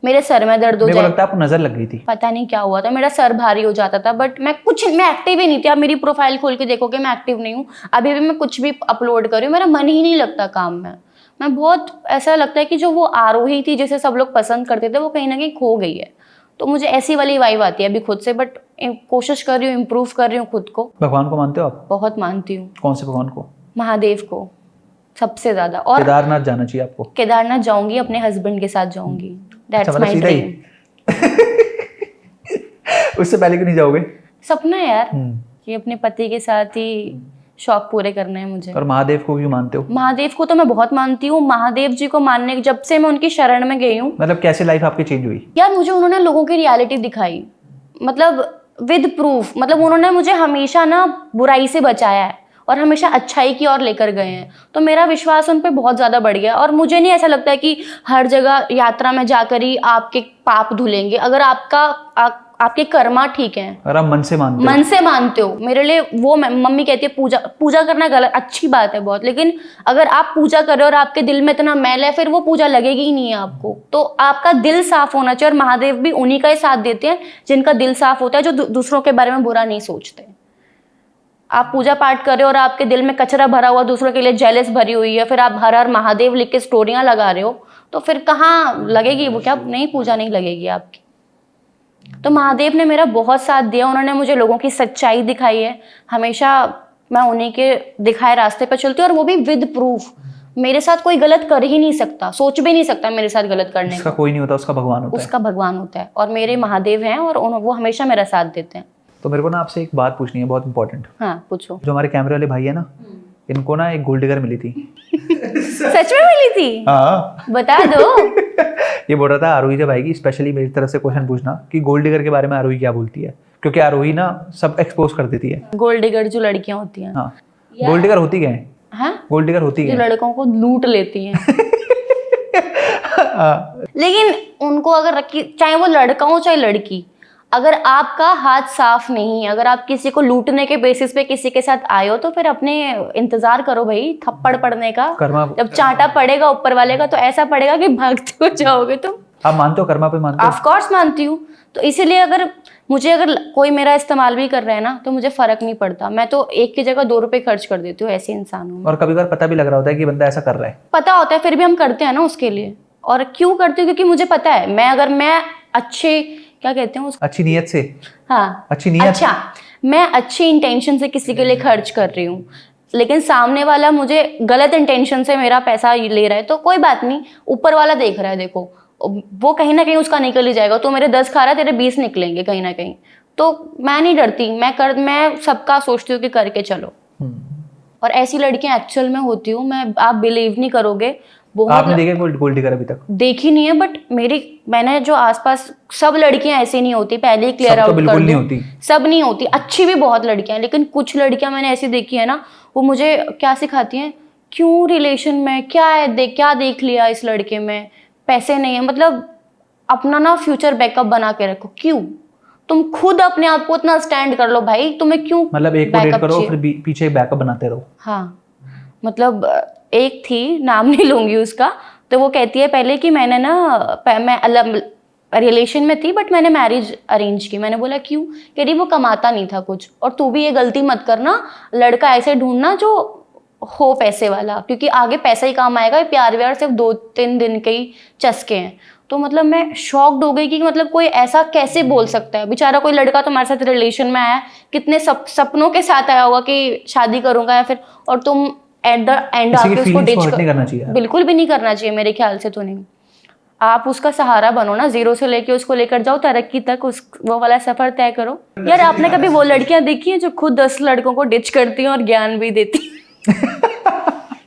मेरे सर में दर्द हो जाए। लगता है आपको नजर लग गई थी, पता नहीं क्या हुआ था, मेरा सर भारी हो जाता था, बट मैं एक्टिव ही नहीं थी। आप मेरी प्रोफाइल खोल के देखोगे मैं एक्टिव नहीं हूँ, अभी भी मैं कुछ भी अपलोड कर रही हूँ, मेरा मन ही नहीं लगता काम में। मैं बहुत ऐसा लगता है कि जो वो आरोही थी जिसे सब लोग पसंद करते थे वो कहीं ना कहीं खो गई है। तो मुझे ऐसी वाली वाइब आती है अभी खुद से, बट कोशिश कर रही हूँ, इम्प्रूव कर रही हूँ खुद को। भगवान को मानते हो आप? बहुत मानती हूँ। कौन से भगवान को? महादेव को सबसे ज्यादा। और केदारनाथ जाना चाहिए आपको? केदारनाथ जाऊंगी, अपने हस्बैंड के साथ जाऊंगी, दैट्स माय ड्रीम। उससे पहले क्यों नहीं जाओगे? सपना है यार कि अपने पति के साथ ही शौक पूरे करने हैं मुझे। और महादेव को क्यों मानते हो? महादेव को तो मैं बहुत मानती हूँ। महादेव जी को मानने जब से मैं उनकी शरण में गई हूँ, मतलब कैसे लाइफ आपकी चेंज हुई? यार मुझे उन्होंने लोगों की रियलिटी दिखाई, मतलब विद प्रूफ। मतलब उन्होंने मुझे हमेशा ना बुराई से बचाया है और हमेशा अच्छाई की ओर लेकर गए हैं, तो मेरा विश्वास उन पे बहुत ज़्यादा बढ़ गया। और मुझे नहीं ऐसा लगता है कि हर जगह यात्रा में जाकर ही आपके पाप धुलेंगे। अगर आपके कर्मा ठीक हैं, अगर आप मन से मानते हो, मन से मानते हो, मेरे लिए वो मम्मी कहती है पूजा करना गलत अच्छी बात है बहुत, लेकिन अगर आप पूजा कर रहे हो और आपके दिल में इतना मैल है, फिर वो पूजा लगेगी ही नहीं है आपको। तो आपका दिल साफ होना चाहिए, और महादेव भी उन्हीं का ही साथ देते हैं जिनका दिल साफ होता है, जो दूसरों के बारे में बुरा नहीं सोचते। आप पूजा पाठ कर रहे हो और आपके दिल में कचरा भरा हुआ, दूसरों के लिए जेलस भरी हुई है, फिर आप हर हर महादेव लिख के स्टोरियां लगा रहे हो, तो फिर कहाँ लगेगी वो, क्या नहीं पूजा नहीं लगेगी आपकी। तो महादेव ने मेरा बहुत साथ दिया, उन्होंने मुझे लोगों की सच्चाई दिखाई है, हमेशा मैं उन्हीं के दिखाए रास्ते पर चलती हूँ, और वो भी विद प्रूफ। मेरे साथ कोई गलत कर ही नहीं सकता, सोच भी नहीं सकता मेरे साथ गलत करने उसका का। कोई नहीं होता, उसका भगवान होता है। उसका भगवान होता है, और मेरे महादेव हैं, और वो हमेशा मेरा साथ देते हैं। तो मेरे को ना आपसे एक बात पूछनी है, बहुत इंपॉर्टेंट। हाँ पूछो। जो हमारे कैमरे वाले भाई है ना, इनको ना एक गोल्ड डिगर मिली थी। सच में मिली थी? हाँ, बता दो। ये बोल रहा था आरोही जब आएगी स्पेशली मेरी तरफ से क्वेश्चन पूछना कि गोल्ड डिगर के बारे में आरोही क्या बोलती है, क्योंकि आरोही ना सब एक्सपोज कर देती है। गोल्ड डिगर जो लड़कियां होती हैं, हाँ, गोल्ड डिगर होती क्या है? हाँ, गोल्ड डिगर होती जो क्या है? लड़कों को लूट लेती हैं। हाँ, लेकिन उनको अगर रखी, चाहे वो लड़का हो चाहे लड़की, अगर आपका हाथ साफ नहीं है, अगर आप किसी को लूटने के बेसिस पे किसी के साथ आए हो, तो फिर अपने इंतजार करो भाई थप्पड़ पड़ने का। कर्मा। जब चांटा पड़ेगा ऊपर वाले का, तो ऐसा पड़ेगा कि भागते हो जाओगे तुम। आप मानते हो कर्मा पे? मानते हो? ऑफ कोर्स मानती हूँ। तो इसीलिए अगर कोई मेरा इस्तेमाल भी कर रहा है ना, तो मुझे फर्क नहीं पड़ता। मैं तो 1 की जगह 2 रुपए खर्च कर देती हूँ, ऐसे इंसान हूँ। और कभी कभार पता भी लग रहा होता है कि बंदा ऐसा कर रहा है, पता होता है, फिर भी हम करते हैं ना उसके लिए। और क्यों करती हूँ? क्योंकि मुझे पता है, मैं अच्छे, क्या कहते हैं उसको, अच्छी नीयत से। हाँ, अच्छी नीयत। अच्छा, मैं अच्छी इंटेंशन से किसी के लिए खर्च कर रही हूँ, लेकिन सामने वाला मुझे गलत इंटेंशन से मेरा पैसा ले रहा है, तो कोई बात नहीं, ऊपर वाला देख रहा है। देखो, वो कहीं ना कहीं उसका निकल ही जाएगा। तो मेरे 10 खा रहा है, तेरे 20 निकलेंगे कहीं ना कहीं। तो मैं नहीं डरती, मैं सबका सोचती हूँ कि करके चलो। और ऐसी लड़कियां एक्चुअल में होती हूँ मैं, आप बिलीव नहीं करोगे। आपने देखे गोल्ड डिगर अभी तक? देखी नहीं है, बट मैंने जो आसपास, सब लड़कियां ऐसी नहीं होती, पहले ही क्लियर आउट कर बिल्कुल नहीं दूं। होती, सब नहीं होती, अच्छी भी बहुत लड़कियां हैं, लेकिन कुछ लड़कियां मैंने ऐसी देखी है ना, वो मुझे क्या सिखाती हैं, क्यों रिलेशन में क्या है, क्या देख लिया इस लड़के में, पैसे नहीं है, मतलब अपना ना फ्यूचर बैकअप बना के रखो। क्यों? तुम खुद अपने आप को इतना स्टैंड कर लो भाई, तुम्हें क्यों मतलब एक को डेट बैकअप करो चाहिए? फिर पीछे बैकअप बनाते रहो। हाँ, मतलब एक थी, नाम नहीं लूंगी उसका, तो वो कहती है पहले कि मैंने ना, मैं अलग रिलेशन में थी, बट मैंने मैरिज अरेंज की। मैंने बोला क्यों? कह रही वो कमाता नहीं था कुछ, और तू भी ये गलती मत करना, लड़का ऐसे ढूंढना जो हो पैसे वाला, क्योंकि आगे पैसा ही काम आएगा, प्यार व्यार सिर्फ 2-3 दिन के ही चस्के हैं। तो मतलब मैं शॉक्ड हो गई कि मतलब कोई ऐसा कैसे बोल सकता है। बेचारा कोई लड़का तुम्हारे साथ रिलेशन में आया, कितने सपनों के साथ आया होगा कि शादी करूंगा, या फिर, और तुम एट द एंड आके उसको डिच नहीं करना चाहिए। बिल्कुल भी नहीं करना चाहिए मेरे ख्याल से। तो नहीं, आप उसका सहारा बनो ना, 0 से लेके उसको लेकर जाओ तरक्की तक, वो वाला सफर तय करो। यार आपने कभी वो लड़कियां देखी हैं जो खुद 10 लड़कों को डिच करती हैं और ज्ञान भी देती हैं?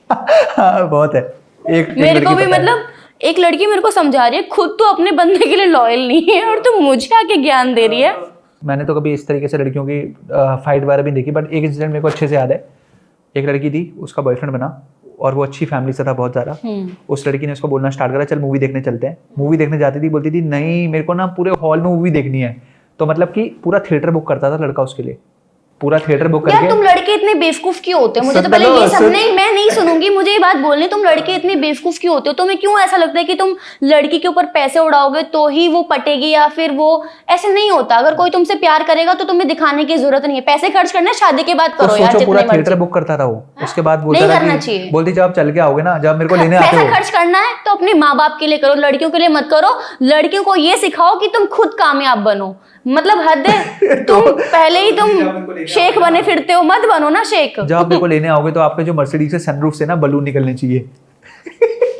हाँ, बहुत है। एक मेरे को भी, मतलब एक लड़की मेरे को समझा रही है, खुद तो अपने बंदे के लिए लॉयल नहीं है, और तुम मुझे आके ज्ञान दे रही है। मैंने तो कभी इस तरीके से लड़कियों की फाइट वगैरह भी देखी, बट एक इंसिडेंट मेरे को अच्छे से याद है। एक लड़की थी, उसका बॉयफ्रेंड बना, और वो अच्छी फैमिली से था बहुत ज़्यादा। उस लड़की ने उसको बोलना स्टार्ट करा, चल मूवी देखने चलते हैं। मूवी देखने जाती थी, बोलती थी नहीं मेरे को ना पूरे हॉल में मूवी देखनी है। तो मतलब कि पूरा थिएटर बुक करता था लड़का उसके लिए, पूरा थिएटर बुक करके। यार तुम लड़के इतने बेवकूफ क्यों होते हो? मुझे तो पहले ये सब नहीं, मैं नहीं सुनूंगी, मुझे ये बात बोलनी, तुम लड़के इतने बेवकूफ क्यों होते हो? तुम्हें क्यों ऐसा लगता है कि तुम लड़की के ऊपर पैसे उड़ाओगे तो ही वो पटेगी, या फिर वो, ऐसे नहीं होता। अगर कोई तुमसे प्यार करेगा तो तुम्हें दिखाने की जरूरत नहीं है, पैसे खर्च करना है, शादी के बाद करो यार, पूरा जितने थिएटर बुक करता था वो। उसके बाद बोलता नहीं था करना कि, चाहिए। बोलती जब आप चल के आओगे ना, जब मेरे को लेने आते हो, पैसा खर्च करना है तो अपने माँ बाप के लिए करो, लड़कियों के लिए मत करो। लड़कियों को ये सिखाओ कि तुम खुद कामयाब बनो। मतलब हद है, तुम पहले ही तुम शेख बने फिरते हो, मत बनो ना शेख। जब आप मेरे को लेने आओगे तो आपके जो मर्सिडीज से सनरूफ से ना बलून निकलने चाहिए।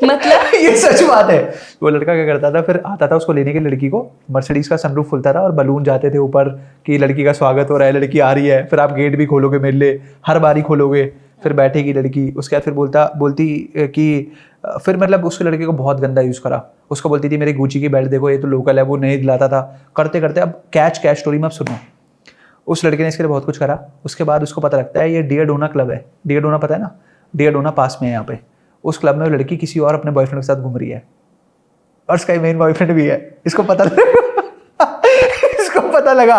मतलब ये सच बात है। वो लड़का क्या करता था, फिर आता था उसको लेने के लड़की को, मर्सिडीज का सनरूफ खुलता था और बलून जाते थे ऊपर कि लड़की का स्वागत हो रहा है, लड़की आ रही है। फिर आप गेट भी खोलोगे मेरे लिए, हर बारी खोलोगे, फिर बैठेगी लड़की। उसके बाद फिर बोलती कि फिर मतलब उसके लड़के को बहुत गंदा यूज़ करा। उसको बोलती थी मेरी गुची की बेल्ट देखो, ये तो लोकल है, वो नहीं दिलाता था। करते करते अब कैच स्टोरी में अब सुनो, उस लड़के ने इसके लिए बहुत कुछ करा। उसके बाद उसको पता लगता है ये डियर डोना क्लब है, डियर डोना पता है ना, डियर डोना पास में है यहाँ पे। उस क्लब में वो लड़की किसी और अपने बॉयफ्रेंड के साथ घूम रही है, और उसका मेन बॉयफ्रेंड भी है। इसको पता लगा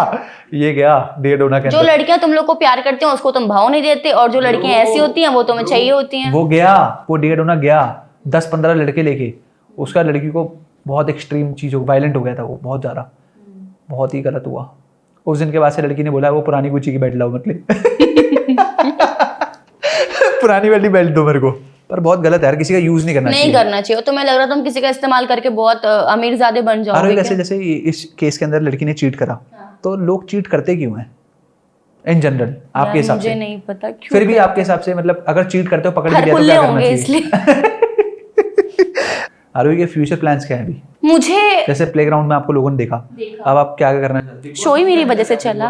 ये गया डे डोना के जो अंदर। लड़कियां तुम लोग को प्यार करती हैं उसको तुम भाव नहीं देते, और जो लड़कियां ऐसी होती हैं वो तुम्हें चाहिए होती हैं। वो गया, वो डे डोना गया 10-15 लड़के लेके, उसका लड़की को बहुत एक्सट्रीम चीज हो, वायलेंट हो गया था वो बहुत ज्यादा, बहुत ही गलत हुआ। उस दिन के बाद से लड़की ने बोला वो पुरानी गुच्ची की बेल्ट लाओ मतलब पुरानी वाली बेल्ट दो मेरे को। पर बहुत गलत है यार, किसी का यूज नहीं करना नहीं चाहिए। करना चाहिए। तो मैं लग रहा तुम किसी का इस्तेमाल करके बहुत अमीर ज़्यादा बन और जाओगे वैसे क्या? जैसे इस केस के अंदर लड़की ने चीट करा, तो लोग चीट करते क्यों हैं इन जनरल आपके यार, हिसाब मुझे से? नहीं पता क्यों। फिर भी आपके हिसाब से मतलब अगर चीट करते हो पकड़ भी हर लिया तो खुले क्या करना होंगे चाहिए? इसलिए। आरोही के फ्यूचर प्लान्स क्या है अभी? मुझे जैसे प्लेग्राउंड में आपको लोगों ने देखा, अब आप क्या करना चाहते हो? शो ही मेरी वजह से चला।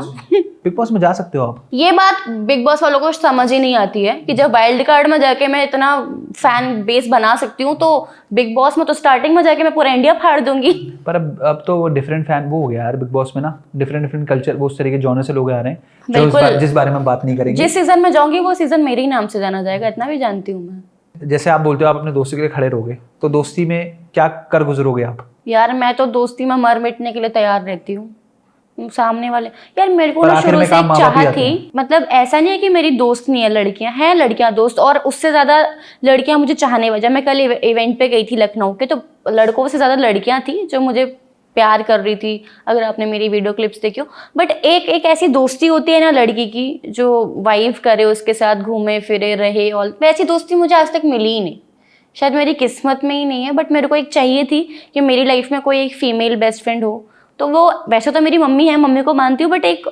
बिग बॉस में जा सकते हो आप। ये बात बिग बॉस वालों को समझ ही नहीं आती है कि जब वाइल्ड कार्ड में जाके मैं इतना फैन बेस बना सकती हूँ, तो बिग बॉस में तो स्टार्टिंग में जाके मैं पूरा इंडिया फाड़ दूंगी। पर अब तो वो डिफरेंट फैन वो हो गया यार बिग बॉस में ना, डिफरेंट कल्चर, वो उस तरीके जॉनर से लोग आ रहे हैं जो बिल्कुल। जिस बारे में बात नहीं करेंगे। जिस सीजन में जाऊंगी वो सीजन मेरे ही नाम से जाना जाएगा, इतना भी जानती हूँ मैं। जैसे आप बोलते हो आप अपने दोस्ती के लिए खड़े रहोगे, तो दोस्ती में क्या कर गुजरोगे आप? यार मैं तो दोस्ती में मर मिटने के लिए तैयार रहती हूँ। सामने वाले यार, मेरे को पर ना आखिर शुरू में से काम एक माँ बाप ही चाह आते थी, हैं। मतलब ऐसा नहीं है कि मेरी दोस्त नहीं है, लड़कियां हैं, लड़कियां दोस्त, और उससे ज्यादा लड़कियां मुझे चाहने वजह। मैं कल इवेंट पे गई थी लखनऊ के, तो लड़कों से ज्यादा लड़कियां थी जो मुझे प्यार कर रही थी, अगर आपने मेरी वीडियो क्लिप्स देखी हो। बट एक ऐसी दोस्ती होती है ना लड़की की, जो वाइफ करे, उसके साथ घूमे फिरे रहे, और वैसी दोस्ती मुझे आज तक मिली ही नहीं। शायद मेरी किस्मत में ही नहीं है, बट मेरे को एक चाहिए थी कि मेरी लाइफ में कोई एक फीमेल बेस्ट फ्रेंड हो। तो वो वैसे तो मेरी मम्मी है, मम्मी को मानती हूँ, बट एक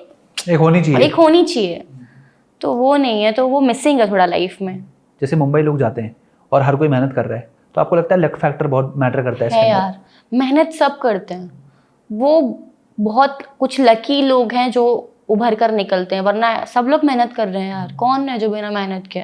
होनी चाहिए। होनी चाहिए। तो वो नहीं है, तो वो मिसिंग है थोड़ा लाइफ में। जैसे मुंबई लोग जाते हैं और हर कोई मेहनत कर रहा है, तो आपको लगता है लक फैक्टर बहुत मैटर करता है इसके है अंदर? यार, मेहनत सब करते हैं, वो बहुत कुछ लकी लोग हैं जो उभर कर निकलते हैं, वरना सब लोग मेहनत कर रहे हैं यार। कौन है जो बिना मेहनत के?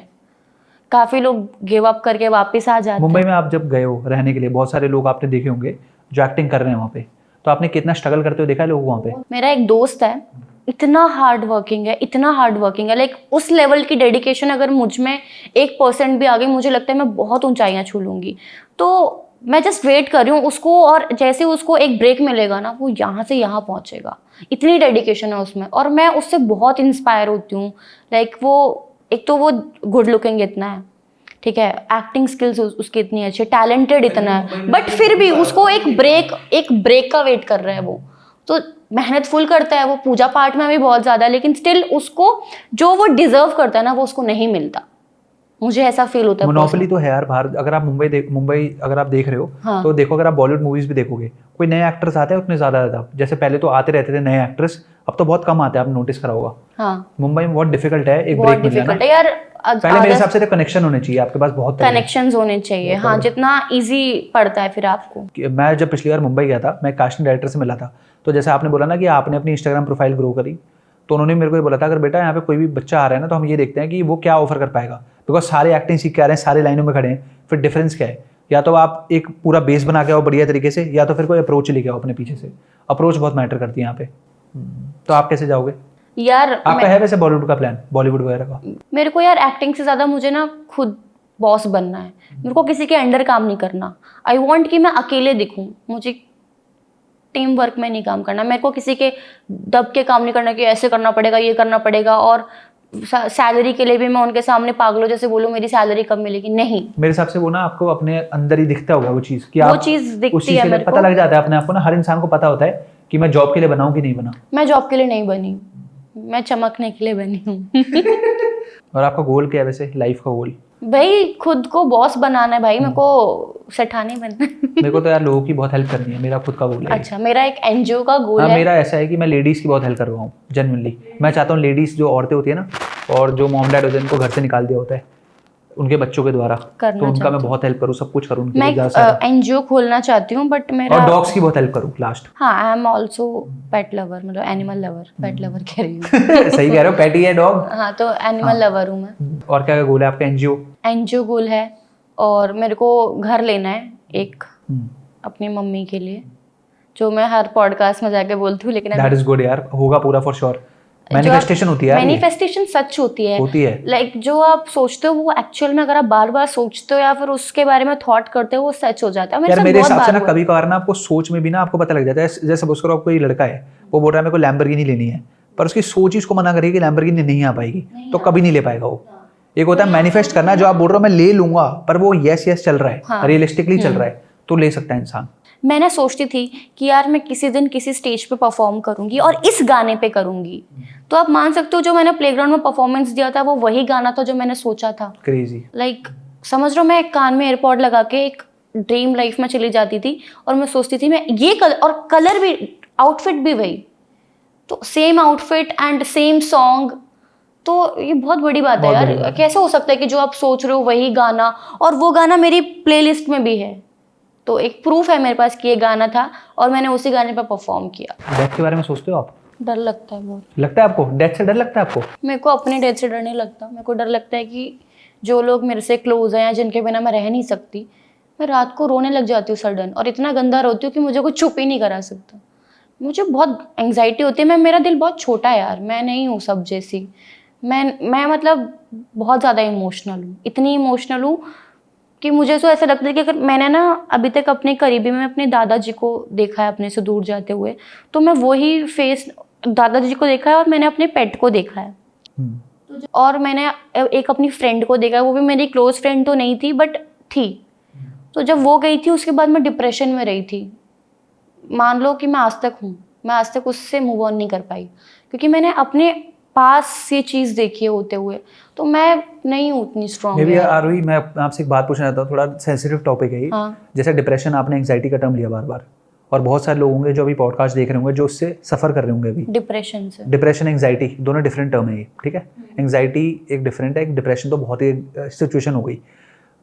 काफी लोग गिव अप करके वापस आ जाते मुंबई हैं। में आप जब गए हो रहने के लिए, बहुत सारे लोग आपने देखे होंगे जो एक्टिंग कर रहे हैं वहाँ पे, तो आपने कितना स्ट्रगल करते हुए देखा है लोगों को वहाँ पे? मेरा एक दोस्त है, इतना हार्ड वर्किंग है, इतना हार्ड वर्किंग है, लाइक उस लेवल की डेडिकेशन अगर मुझ में 1% भी आ गई, मुझे लगता है मैं बहुत ऊंचाइयां छू लूंगी। तो मैं जस्ट वेट कर रही हूँ उसको, और जैसे उसको एक ब्रेक मिलेगा ना, वो यहाँ से यहाँ पहुँचेगा। इतनी डेडिकेशन है उसमें, और मैं उससे बहुत इंस्पायर होती हूँ। लाइक वो, एक तो वो गुड लुकिंग इतना है, ठीक है, एक्टिंग स्किल्स उसकी इतनी अच्छी, टैलेंटेड इतना है, बट फिर भी उसको एक ब्रेक का वेट कर रहा है वो। तो मेहनत फुल करता है वो, पूजा पाठ में भी बहुत ज़्यादा, लेकिन स्टिल उसको जो वो डिजर्व करता है ना, वो उसको नहीं मिलता। मुझे ऐसा फील होता है। मोनोपोली तो है यार बाहर। अगर आप मुंबई अगर आप देख रहे हो, हाँ। तो देखो, अगर आप बॉलीवुड मूवीज भी देखोगे, कोई नए एक्टर्स आते हैं उतने ज़्यादा, जैसे पहले तो आते रहते थे नए एक्टर्स, अब तो बहुत कम आते हैं, आप नोटिस करा होगा। हाँ, मुंबई में बहुत डिफिकल्ट है एक बहुत ब्रेक मिलना डिफिकल्ट ना। है यार। पहले मेरे हिसाब से तो कनेक्शन होने चाहिए आपके पास, बहुत तगड़े। कनेक्शंस होने चाहिए, हाँ, जितना इजी पड़ता है फिर आपको। मैं जब पिछली बार मुंबई गया था, मैं कास्टिंग डायरेक्टर से मिला था, तो जैसे आपने बोला ना कि आपने अपनी इंस्टाग्राम प्रोफाइल ग्रो करी, तो उन्होंने मेरे को ये बोला था, अगर बेटा यहाँ पे कोई भी बच्चा आ रहा है ना, तो हम ये देखते हैं कि वो क्या ऑफर कर पाएगा, बिकॉज सारे एक्टिंग सीख के आ रहे हैं, सारे लाइनों में खड़े हैं, फिर डिफरेंस क्या है? या तो आप एक पूरा बेस बना के आओ बढ़िया तरीके से, या तो फिर कोई अप्रोच लेके आओ अपने पीछे से। अप्रोच बहुत मैटर करती है यहाँ पे। तो आप कैसे जाओगे यार? आपका है वैसे बॉलीवुड का प्लान, बॉलीवुड वगैरह का? मेरे को यार एक्टिंग से ज़्यादा मुझे ना खुद बॉस बनना है। मेरे को किसी के अंडर काम नहीं करना। आई वॉन्ट कि मैं अकेले दिखूं, मुझे टीम वर्क में नहीं काम करना। मेरे को किसी के दब के काम नहीं करना कि ऐसे करना पड़ेगा, ये करना पड़ेगा, और सैलरी के लिए भी मैं उनके सामने पागलों जैसे बोलूं मेरी सैलरी कब मिलेगी। नहीं, मेरे हिसाब से वो ना आपको अपने अंदर ही दिखता होगा वो चीज़, कि वो आप चीज़ उस दिखती चीज़ है के लिए मेरे पता को। लग जाता है अपने आप को ना। हर इंसान को पता होता है कि मैं जॉब के लिए बनाऊं कि नहीं बना। मैं जॉब के लिए नहीं बनी, मैं चमकने के लिए बनी हूँ। और आपका गोल क्या है वैसे, लाइफ का गोल? भाई खुद को बॉस बनाना है भाई, मेरे को सेठानी बनना है। मेरे को तो यार लोगों की बहुत हेल्प करनी है, मेरा खुद का गोल है। अच्छा, मेरा एक एनजीओ का गोल हाँ, है। मेरा ऐसा है कि मैं लेडीज़ की बहुत हेल्प कर रहा हूँ जेन्युइनली। मैं चाहता हूँ लेडीज़, जो औरतें होती है ना, और जो मॉम डैड होते हैं, उनको घर से निकाल दिया होता है उनके बच्चों के द्वारा, करना तो उनका चाहती मैं बहुत हेल्प करूँ, सब कुछ करूँ उनके मैं लिए ज़्यादा से ज़्यादा। एनजीओ खोलना चाहती हूँ, बट मेरा और डॉग्स की बहुत हेल्प करूँ लास्ट। हाँ, I am also pet lover, मतलब एनिमल लवर। पेट लवर कह रही हूँ। सही कह रहे हो, पैटी है डॉग। हाँ, तो एनिमल लवर हूँ मैं। और क्या गोल है आपका? एनजीओ? एनजीओ गोल है, और मेरे को घर लेना है एक अपनी मम्मी के लिए, जो मैं हर पॉडकास्ट में जाके बोलती हूँ, लेकिन दैट इज गुड यार, होगा पूरा फॉर श्योर। मैनिफेस्टेशन होती है यार, ये। मैनिफेस्टेशन सच होती है। होती है। लाइक जो आप सोचते हो वो एक्चुअल में, अगर आप बार बार सोचते हो या फिर उसके बारे में थॉट करते हो, वो सच हो जाता है। यार साथ मेरे बहुत हिसाब से बार ना हुआ। कभी कभार ना आपको सोच में भी ना आपको पता लग जाता है। जैसे सपोज करो कोई लड़का है, वो बोल रहा है मेरे को लैम्बोर्गिनी लेनी है, पर उसकी सोच ही उसको मना करेगी कि लैम्बोर्गिनी नहीं आ पाएगी, तो कभी नहीं ले पाएगा वो। एक होता है मैनिफेस्ट करना, जो आप बोल रहे हो मैं ले लूंगा, पर वो यस चल रहा है, रियलिस्टिकली चल रहा है, तो ले सकता है इंसान। मैं ना सोचती थी कि यार मैं किसी दिन किसी स्टेज पे परफॉर्म करूंगी और इस गाने पे करूंगी, तो आप मान सकते हो जो मैंने प्लेग्राउंड में परफॉर्मेंस दिया था वो वही गाना था जो मैंने सोचा था। क्रेजी। लाइक समझ रहा हूँ, मैं कान में एयरपॉड लगा के एक ड्रीम लाइफ में चली जाती थी और मैं सोचती थी मैं ये कलर भी, आउटफिट भी वही, तो same outfit and same song, तो ये बहुत बड़ी बात है यार। कैसे हो सकता है कि जो आप सोच रहे हो वही गाना, और वो गाना मेरी प्लेलिस्ट में भी है, तो एक प्रूफ है मेरे पास कि ये गाना था और मैंने उसी गाने पर परफॉर्म किया। डेथ के बारे में सोचते हो आप? डर लगता है बहुत। लगता है आपको डेथ से डर लगता है आपको? मेरे को अपने डेथ से डर नहीं लगता, मेरे को डर लगता है कि जो लोग मेरे से क्लोज हैं या जिनके बिना मैं रह नहीं सकती, मैं रात को रोने लग जाती हूँ सडन, और इतना गंदा रोती हूँ कि मुझे कोई चुप ही नहीं करा सकता। मुझे बहुत एंग्जाइटी होती है, मेरा दिल बहुत छोटा है यार, मैं नहीं हूँ सब जैसी। मैं मतलब बहुत ज़्यादा इमोशनल हूँ, इतनी इमोशनल हूँ कि मुझे तो ऐसा लगता है कि अगर मैंने ना अभी तक अपने करीबी में अपने दादाजी को देखा है अपने से दूर जाते हुए, तो मैं वही फेस दादाजी को देखा है और मैंने अपने पेट को देखा है, और मैंने एक अपनी फ्रेंड को देखा है, वो भी मेरी क्लोज फ्रेंड तो नहीं थी बट थी। तो जब वो गई थी उसके बाद मैं डिप्रेशन में रही थी, मान लो कि मैं आज तक उससे मूव ऑन नहीं कर पाई, क्योंकि मैंने अपने पास ये चीज़ देखी है होते हुए, तो मैं नहीं हूँ उतनी स्ट्रॉन्ग। आरोही, मैं आपसे एक बात पूछना चाहता हूँ, थोड़ा सेंसिटिव टॉपिक है ये। जैसे डिप्रेशन, आपने एंग्जाइटी का टर्म लिया बार बार, और बहुत सारे लोग होंगे जो अभी पॉडकास्ट देख रहे होंगे जो उससे सफ़र कर रहे होंगे अभी डिप्रेशन एंग्जाइटी दोनों डिफरेंट टर्म है ये, ठीक है। एंग्जाइटी एक डिफरेंट है, एक डिप्रेशन तो बहुत ही सिचुएशन हो गई।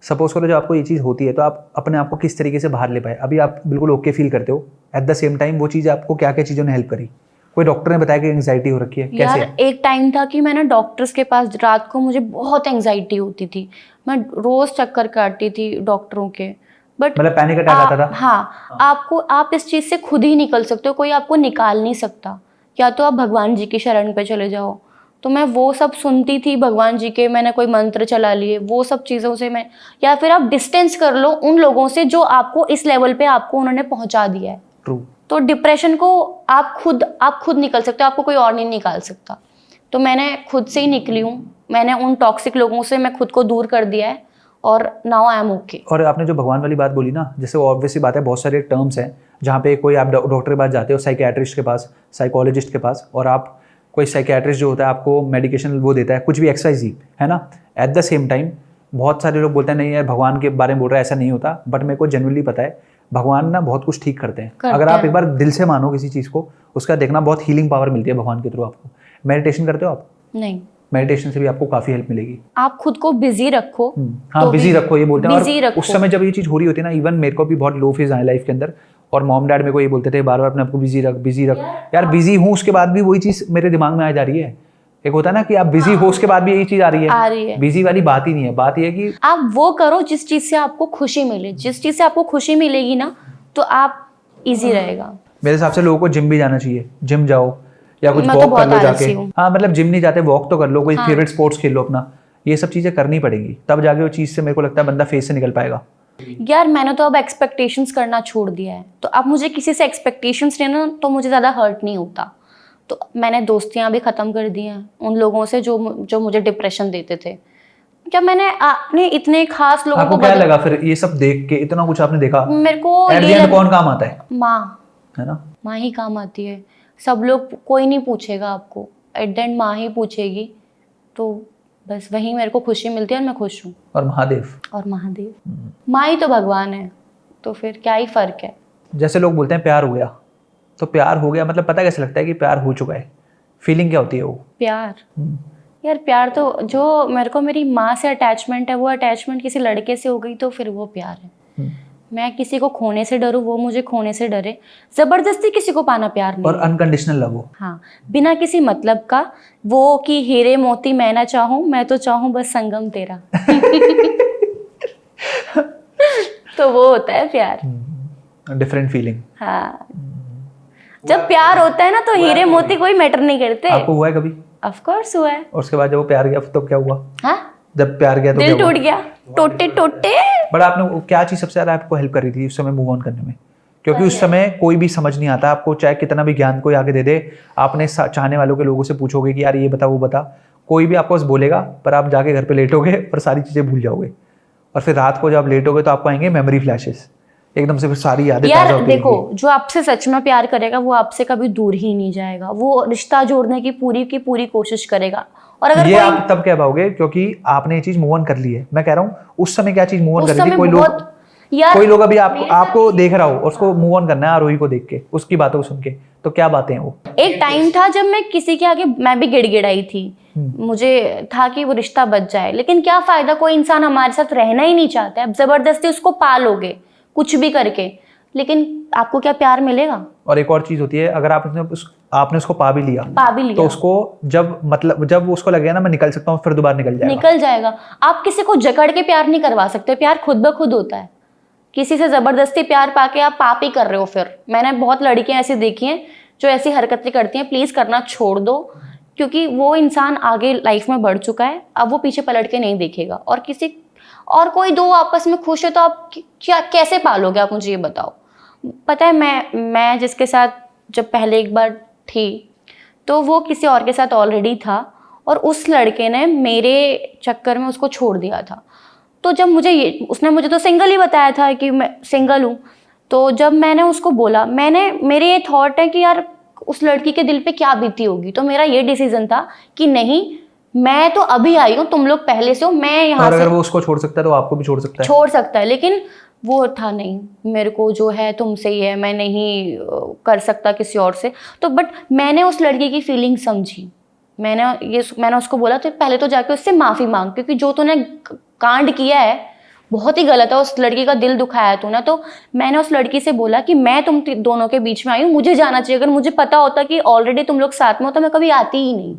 सपोज करो जब आपको ये चीज़ होती है तो आप अपने आप को किस तरीके से बाहर ले पाए? अभी आप बिल्कुल ओके फील करते हो, एट द सेम टाइम वो चीज़ आपको क्या क्या चीज़ों ने हेल्प करी? कोई डॉक्टर ने बताया कि एंग्जाइटी हो रखी है, कैसे? यार एक टाइम था कि मैं ना डॉक्टर्स के पास, रात को मुझे बहुत एंग्जाइटी होती थी, मैं रोज चक्कर काटती थी डॉक्टरों के, बट मतलब पैनिक अटैक आता था। हाँ, आप इस चीज़ से खुद ही निकल सकते हो, कोई आपको निकाल नहीं सकता, या तो आप भगवान जी की शरण पे चले जाओ। तो मैं वो सब सुनती थी भगवान जी के, मैंने कोई मंत्र चला लिए, वो सब चीज़ों से मैं, या फिर आप डिस्टेंस कर लो उन लोगों से जो आपको इस लेवल पे आपको उन्होंने पहुंचा दिया है। ट्रू। तो डिप्रेशन को आप खुद निकल सकते हो, आपको कोई और नहीं निकाल सकता। तो मैंने खुद से ही निकली हूँ, मैंने उन टॉक्सिक लोगों से मैं खुद को दूर कर दिया है, और नाउ आई एम ओके। और आपने जो भगवान वाली बात बोली ना, जैसे वो ऑब्वियसली बात है, बहुत सारे टर्म्स हैं जहाँ पे कोई आप डॉक्टर के पास जाते हो, साइकियाट्रिस्ट के पास, साइकोलॉजिस्ट के पास, और आप कोई साइकियाट्रिस्ट जो होता है आपको मेडिकेशन वो देता है, कुछ भी XYZ, है ना। एट द सेम टाइम बहुत सारे लोग बोलते हैं नहीं यार भगवान के बारे में बोल रहा है, ऐसा नहीं होता। बट मेरे को जेन्युइनली पता है भगवान ना बहुत कुछ ठीक करते हैं। अगर आप एक बार दिल से मानो किसी चीज़ को, उसका देखना बहुत हीलिंग पावर मिलती है भगवान के थ्रू आपको। मेडिटेशन करते हो आप? नहीं। मेडिटेशन से भी आपको काफ़ी हेल्प मिलेगी। आप खुद को बिजी रखो। हाँ, तो बिजी रखो ये बोलते हैं। और रखो। उस समय जब ये चीज़ हो रही होती है ना, इवन मेरे को भी बहुत लो फेज आए लाइफ के अंदर, और मॉम डैड मेरे को ये बोलते थे बार बार अपने आपको बिजी रख। यार बिजी हूँ, उसके बाद भी वही चीज़ मेरे दिमाग में आ जा रही है। एक होता है ना कि आप बिजी हो, उसके बाद भी यही चीज़ आ रही है। बिजी वाली बात ही नहीं है, बात ये है कि आप वो करो जिस चीज़ से आपको खुशी मिले। जिस चीज़ से आपको खुशी मिलेगी ना, तो आप इजी रहेगा। मेरे हिसाब से लोगों को जिम भी जाना चाहिए, जिम जाओ या कुछ वॉक कर लो जाके। हाँ, मतलब जिम नहीं जाते, वॉक तो कर लो, कोई फेवरेट स्पोर्ट्स खेल लो अपना। ये सब चीज़ें करनी पड़ेगी, तब जाके वो चीज़ से मेरे को लगता है बंदा फेस से निकल पाएगा। यार मैंने तो अब एक्सपेक्टेशंस करना छोड़ दिया है, तो अब मुझे किसी से एक्सपेक्टेशंस लेना तो मुझे ज़्यादा हर्ट नहीं होता। तो मैंने दोस्तियाँ भी ख़त्म कर दी हैं उन लोगों से जो मुझे डिप्रेशन देते थे। जब मैंने अपने इतने खास लोगों को, क्या लगा फिर ये सब देख के, इतना कुछ आपने देखा? मेरे को ये कौन काम आता है? माँ, है ना, माँ ही काम आती है। सब लोग, कोई नहीं पूछेगा आपको, एट द एंड माँ ही पूछेगी। तो बस वही मेरे को खुशी मिलती है और मैं खुश हूँ। और महादेव, माँ ही तो भगवान है, तो फिर क्या ही फर्क है। जैसे लोग बोलते हैं प्यार हो गया, तो प्यार हो गया मतलब पता कैसे लगता है कि प्यार हो चुका है? फीलिंग क्या होती है वो? प्यार, यार प्यार तो जो मेरे को मेरी माँ से अटैचमेंट है, वो अटैचमेंट किसी लड़के से हो गई तो फिर वो प्यार है। मैं किसी को खोने से डरूं, वो मुझे खोने से डरे। जबरदस्ती किसी को पाना प्यार नहीं। और अनकंडीशनल लव हो। हाँ, बिना किसी मतलब का, वो कि हीरे मोती मैं ना चाहूं, मैं तो चाहूं बस संगम तेरा। तो वो होता है प्यार। Different feeling. हाँ, जब प्यार होता है ना तो हीरे मोती कोई मैटर नहीं करते। आपको हुआ है कभी? ऑफ कोर्स हुआ है। और उसके बाद जब वो प्यार गया तो क्या हुआ? हाँ, जब प्यार गया तो दिल टूट गया, टोटे। बट आपने क्या चीज़ सबसे ज़्यादा आपको हेल्प कर रही थी उस समय मूव ऑन करने में? क्योंकि उस समय कोई भी समझ नहीं आता आपको, चाहे कितना भी ज्ञान कोई आगे दे दे, आपने चाहने वालों के लोगों से पूछोगे कि यार ये बता वो बता, कोई भी आपको बस बोलेगा, पर आप जाके घर पे लेटोगे और सारी चीज़ें भूल जाओगे। और फिर रात को जब लेटोगे तो आपको आएंगे मेमोरी फ्लैशेस, एकदम से फिर सारी यादें ताज़ा यार होती देखो, रहेंगी। जो आपसे सच में प्यार करेगा वो आपसे कभी दूर ही नहीं जाएगा, वो रिश्ता जोड़ने की पूरी कोशिश करेगा। और अगर ये कोई आप तब कह पाओगे क्योंकि आपने ये चीज मूव ऑन कर ली है। मैं कह रहा हूँ उस समय क्या चीज मूव ऑन उस कर ली थी, समय कोई बहुत यार कोई लोग अभी मेरे साथ आपको देख रहा हो और उसको मूव ऑन करना है आरोही को देख के, उसकी बातों को सुन के, तो क्या बातें हैं वो? एक टाइम था जब मैं किसी के आगे मैं भी गिड़गिड़ाई थी, मुझे था कि वो रिश्ता बच जाए, लेकिन क्या फायदा, कोई इंसान हमारे साथ रहना ही नहीं चाहता है। अब जबरदस्ती उसको पालोगे कुछ भी करके, लेकिन आपको क्या प्यार मिलेगा? और एक और चीज होती है, अगर आपने उसको पा भी लिया तो उसको जब उसको लगेगा ना मैं निकल सकता हूँ, फिर दोबारा निकल जाएगा। आप किसी को जकड़ के प्यार नहीं करवा सकते, प्यार खुद ब खुद होता है। किसी से जबरदस्ती प्यार पाके आप पाप ही कर रहे हो। फिर मैंने बहुत लड़कियां ऐसी देखी हैं जो ऐसी हरकतें करती हैं। प्लीज करना छोड़ दो, क्योंकि वो इंसान आगे लाइफ में बढ़ चुका है, अब वो पीछे पलट के नहीं देखेगा। और कोई दो आपस में खुश है तो आप क्या कैसे पालोगे? आप मुझे ये बताओ। पता है, मैं जिसके साथ जब पहले एक बार थी तो वो किसी और के साथ ऑलरेडी था, और उस लड़के ने मेरे चक्कर में उसको छोड़ दिया था। तो जब उसने मुझे तो सिंगल ही बताया था कि मैं सिंगल हूँ। तो जब मैंने उसको बोला, मेरे ये थॉट है कि यार उस लड़की के दिल पे क्या बीती होगी, तो मेरा ये डिसीजन था कि नहीं, मैं तो अभी आई हूँ, तुम लोग पहले से हो, मैं यहाँ और से अगर वो उसको छोड़ सकता है तो आपको भी छोड़ सकता है। लेकिन वो था नहीं, मेरे को जो है तुमसे ही है, मैं नहीं कर सकता किसी और से। तो बट मैंने उस लड़की की फीलिंग समझी। मैंने उसको बोला तो पहले तो जाके उससे माफ़ी मांग, क्योंकि जो तूने कांड किया है बहुत ही गलत है, उस लड़की का दिल दुखाया तूने। तो मैंने उस लड़की से बोला कि मैं तुम दोनों के बीच में आई हूँ, मुझे जाना चाहिए। अगर मुझे पता होता कि ऑलरेडी तुम लोग साथ में हो तो मैं कभी आती ही नहीं।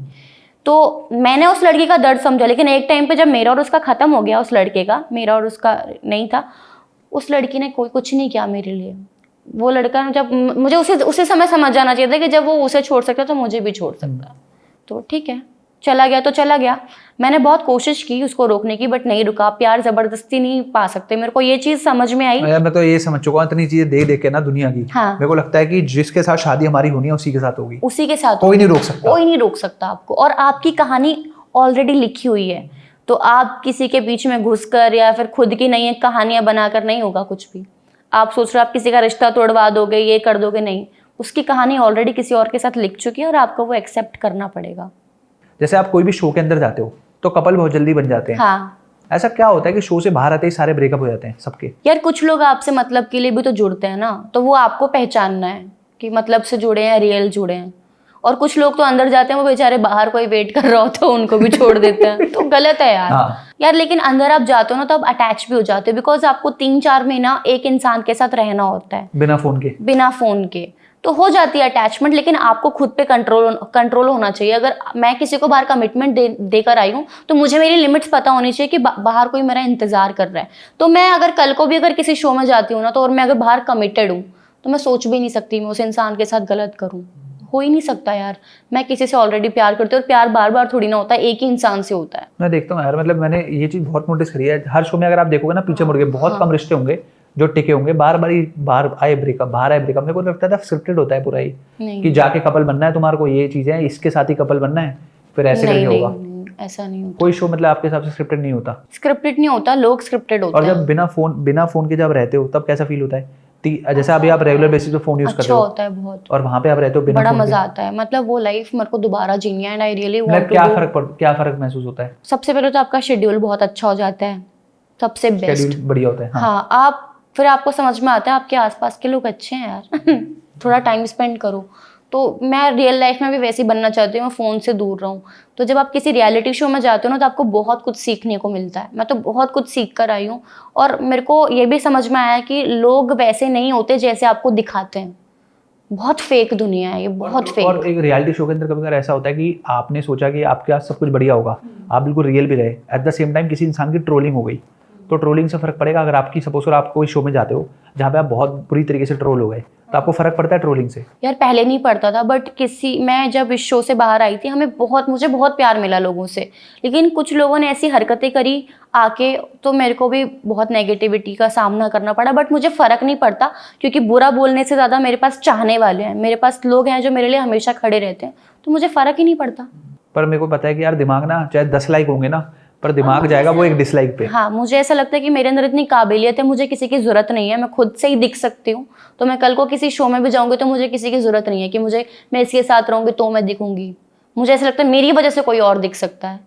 तो मैंने उस लड़की का दर्द समझा। लेकिन एक टाइम पे जब मेरा और उसका खत्म हो गया, उस लड़के का, मेरा और उसका नहीं था, उस लड़की ने कुछ नहीं किया मेरे लिए। वो लड़का, जब मुझे उसी समय समझ जाना चाहिए था कि जब वो उसे छोड़ सकता तो मुझे भी छोड़ सकता। तो ठीक है, चला गया तो चला गया। मैंने बहुत कोशिश की उसको रोकने की, बट नहीं रुका। प्यार जबरदस्ती नहीं पा सकते, मेरे को ये चीज समझ में आई। यार मैं तो ये समझ चुका हूँ इतनी चीजें देख के ना दुनिया की। हाँ। मेरे को लगता है कि जिसके साथ शादी हमारी होनी है उसी के साथ होगी, उसी के साथ कोई नहीं रोक सकता। कोई नहीं रोक सकता आपको। और आपकी कहानी ऑलरेडी लिखी हुई है, तो आप किसी के बीच में घुसकर या फिर खुद की नई कहानियां बनाकर नहीं होगा कुछ भी। आप सोच रहे हो आप किसी का रिश्ता तोड़वा दोगे, ये कर दोगे, नहीं। उसकी कहानी ऑलरेडी किसी और के साथ लिख चुकी है और आपको वो एक्सेप्ट करना पड़ेगा। जैसे आप कोई भी शो के अंदर जाते हो तो कपल बहुत जल्दी बन जाते हैं। हाँ। ऐसा क्या होता है कि शो से बाहर आते ही सारे ब्रेकअप हो जाते हैं सबके? यार कुछ लोग आपसे मतलब के लिए भी तो जुड़ते हैं ना, तो वो आपको पहचानना है कि मतलब से जुड़े हैं, रियल जुड़े हैं। और कुछ लोग तो अंदर जाते हैं, वो बेचारे बाहर कोई वेट कर रहा होता है, उनको भी छोड़ देते हैं। तो गलत है यार। हाँ। यार लेकिन अंदर आप जाते हो ना तो आप अटैच भी हो जाते हो, बिकॉज आपको 3-4 महीना एक इंसान के साथ रहना होता है बिना फोन के। तो हो जाती है अटैचमेंट। लेकिन आपको खुद पे कंट्रोल होना चाहिए। अगर मैं किसी को बाहर कमिटमेंट देकर आई हूँ तो मुझे मेरी लिमिट्स पता होनी चाहिए कि बाहर कोई मेरा इंतजार कर रहा है। तो मैं अगर कल को भी अगर किसी शो में जाती हूँ ना, तो और मैं अगर बाहर कमिटेड हूँ तो मैं सोच भी नहीं सकती मैं उस इंसान के साथ गलत करूँ। हो ही नहीं सकता यार। मैं किसी से ऑलरेडी प्यार करती हूँ, और प्यार बार बार थोड़ी ना होता है, एक ही इंसान से होता है। मैं देखता हूँ यार, मतलब मैंने ये चीज बहुत नोटिस करी है। हर शो में अगर आप देखोगे ना, पीछे मुड़ के बहुत कम रिश्ते होंगे जो टिके होंगे। बाहर आए ब्रेकअप। मेरे को लगता था स्क्रिप्टेड होता है पूरा ही, कि जाके कपल बनना है तुम्हारे को, ये चीजें हैं, इसके साथ ही कपल बनना है, फिर ऐसे करके होगा। ऐसा नहीं होता। कोई शो मतलब आपके हिसाब से स्क्रिप्टेड नहीं होता? स्क्रिप्टेड नहीं होता, लोग स्क्रिप्टेड होते और हैं। जब बिना फोन के जब रहते हो तब कैसा फील होता है? जैसे अभी आप रेगुलर बेसिस पे फोन यूज करते हो, अच्छा होता है बहुत। और वहां पे आप रहते हो बिना बड़ा फोन के, मजा आता है। मतलब वो लाइफ मेरे को दोबारा जीनी है, एंड आई रियली मतलब वांट टू डू। क्या फर्क महसूस होता है? सबसे पहले तो आपका शेड्यूल बहुत अच्छा हो जाता है, सबसे बेस्ट। शेड्यूल बढ़िया होता है। हाँ, आप फिर आपको समझ में आता है आपके आसपास के लोग अच्छे हैं यार। थोड़ा टाइम स्पेंड करो। तो मैं रियल लाइफ में भी वैसे ही बनना चाहती हूँ, मैं फ़ोन से दूर रहूँ। तो जब आप किसी रियलिटी शो में जाते हो ना, तो आपको बहुत कुछ सीखने को मिलता है। मैं तो बहुत कुछ सीख कर आई हूँ, और मेरे को ये भी समझ में आया कि लोग वैसे नहीं होते जैसे आपको दिखाते हैं। बहुत फेक दुनिया है ये, बहुत फेक। और एक रियलिटी शो के अंदर कभी कभी ऐसा होता है कि आपने सोचा कि आपके पास सब कुछ बढ़िया होगा, आप बिल्कुल रियल भी रहे, एट द सेम टाइम किसी इंसान की ट्रोलिंग हो गई, तो ट्रोलिंग से फर्क पड़ेगा। अगर आपकी सपोज कर आप कोई शो में जाते हो जहाँ पे आप बहुत बुरी तरीके से ट्रोल हो गए, तो आपको फर्क पड़ता है ट्रोलिंग से? यार पहले नहीं पड़ता था, बट मैं जब इस शो से बाहर आई थी मुझे बहुत प्यार मिला लोगों से, लेकिन कुछ लोगों ने ऐसी हरकतें करी आके, तो मेरे को भी बहुत नेगेटिविटी का सामना करना पड़ा। बट मुझे फ़र्क नहीं पड़ता, क्योंकि बुरा बोलने से ज़्यादा मेरे पास चाहने वाले हैं, मेरे पास लोग हैं जो मेरे लिए हमेशा खड़े रहते हैं, तो मुझे फ़र्क ही नहीं पड़ता। पर मेरे को पता है कि यार दिमाग ना चाहे 10 लाइक होंगे ना, पर दिमाग जाएगा वो एक डिसलाइक पे। हाँ, मुझे ऐसा लगता है कि मेरे अंदर इतनी काबिलियत है, मुझे किसी की ज़रूरत नहीं है, मैं खुद से ही दिख सकती हूँ। तो मैं कल को किसी शो में भी जाऊँगी तो मुझे किसी की ज़रूरत नहीं है कि मैं इसके साथ रहूँगी तो मैं दिखूँगी। मुझे ऐसा लगता है मेरी वजह से कोई और दिख सकता है।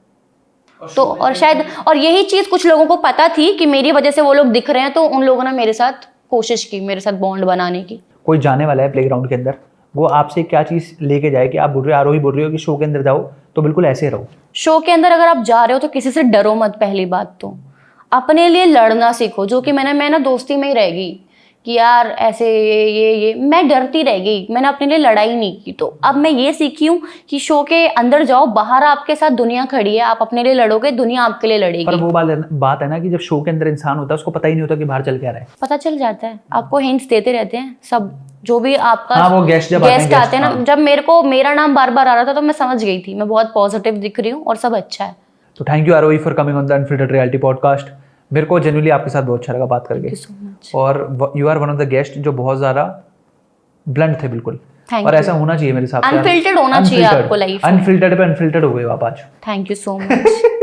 तो और शायद यही चीज़ कुछ लोगों को पता थी कि मेरी वजह से वो लोग दिख रहे हैं, तो उन लोगों ने मेरे साथ कोशिश की, मेरे साथ बॉन्ड बनाने की। कोई जाने वाला है प्लेग्राउंड के अंदर, वो आपसे क्या चीज़ लेके जाए कि आप बोल रहे हो, आरोही बोल रही हो कि शो के अंदर जाओ तो बिल्कुल ऐसे रहो? शो के अंदर अगर आप जा रहे हो तो किसी से डरो मत। पहली बात तो अपने लिए लड़ना सीखो, जो कि मैं ना दोस्ती में ही रह गई कि यार ऐसे ये मैं डरती रह गई, मैंने अपने लिए लड़ाई नहीं की। तो अब मैं ये सीखी हूँ कि शो के अंदर जाओ, बाहर आपके साथ दुनिया खड़ी है, आप अपने लिए लड़ोगे, दुनिया आपके लिए लड़ेगी। पर वो बात है ना कि जब शो के अंदर इंसान होता है उसको पता ही नहीं होता कि बाहर चल क्या रहा है। पता चल जाता है, आपको हिंट्स देते रहते हैं सब, जो भी आपका हाँ, वो गेस्ट आते हैं ना। जब मेरा नाम बार बार आ रहा था तो मैं समझ गई थी मैं बहुत पॉजिटिव दिख रही हूँ और सब अच्छा है। तो thank you Aarohi for coming on the unfiltered reality podcast. मेरे को जेन्युइनली आपके साथ बहुत अच्छा लगा बात करके। Thank you so much. और you are one of the guest जो बहुत ज़्यादा ब्लंट थे बिल्कुल। Thank और you. ऐसा होना चाहिए मेरे हिसाब से। अनफिल्टर्ड होना चाहिए आपको लाइफ में। अनफिल्टर्ड पे अनफिल्टर्ड हो गए आप आज। Thank you so much.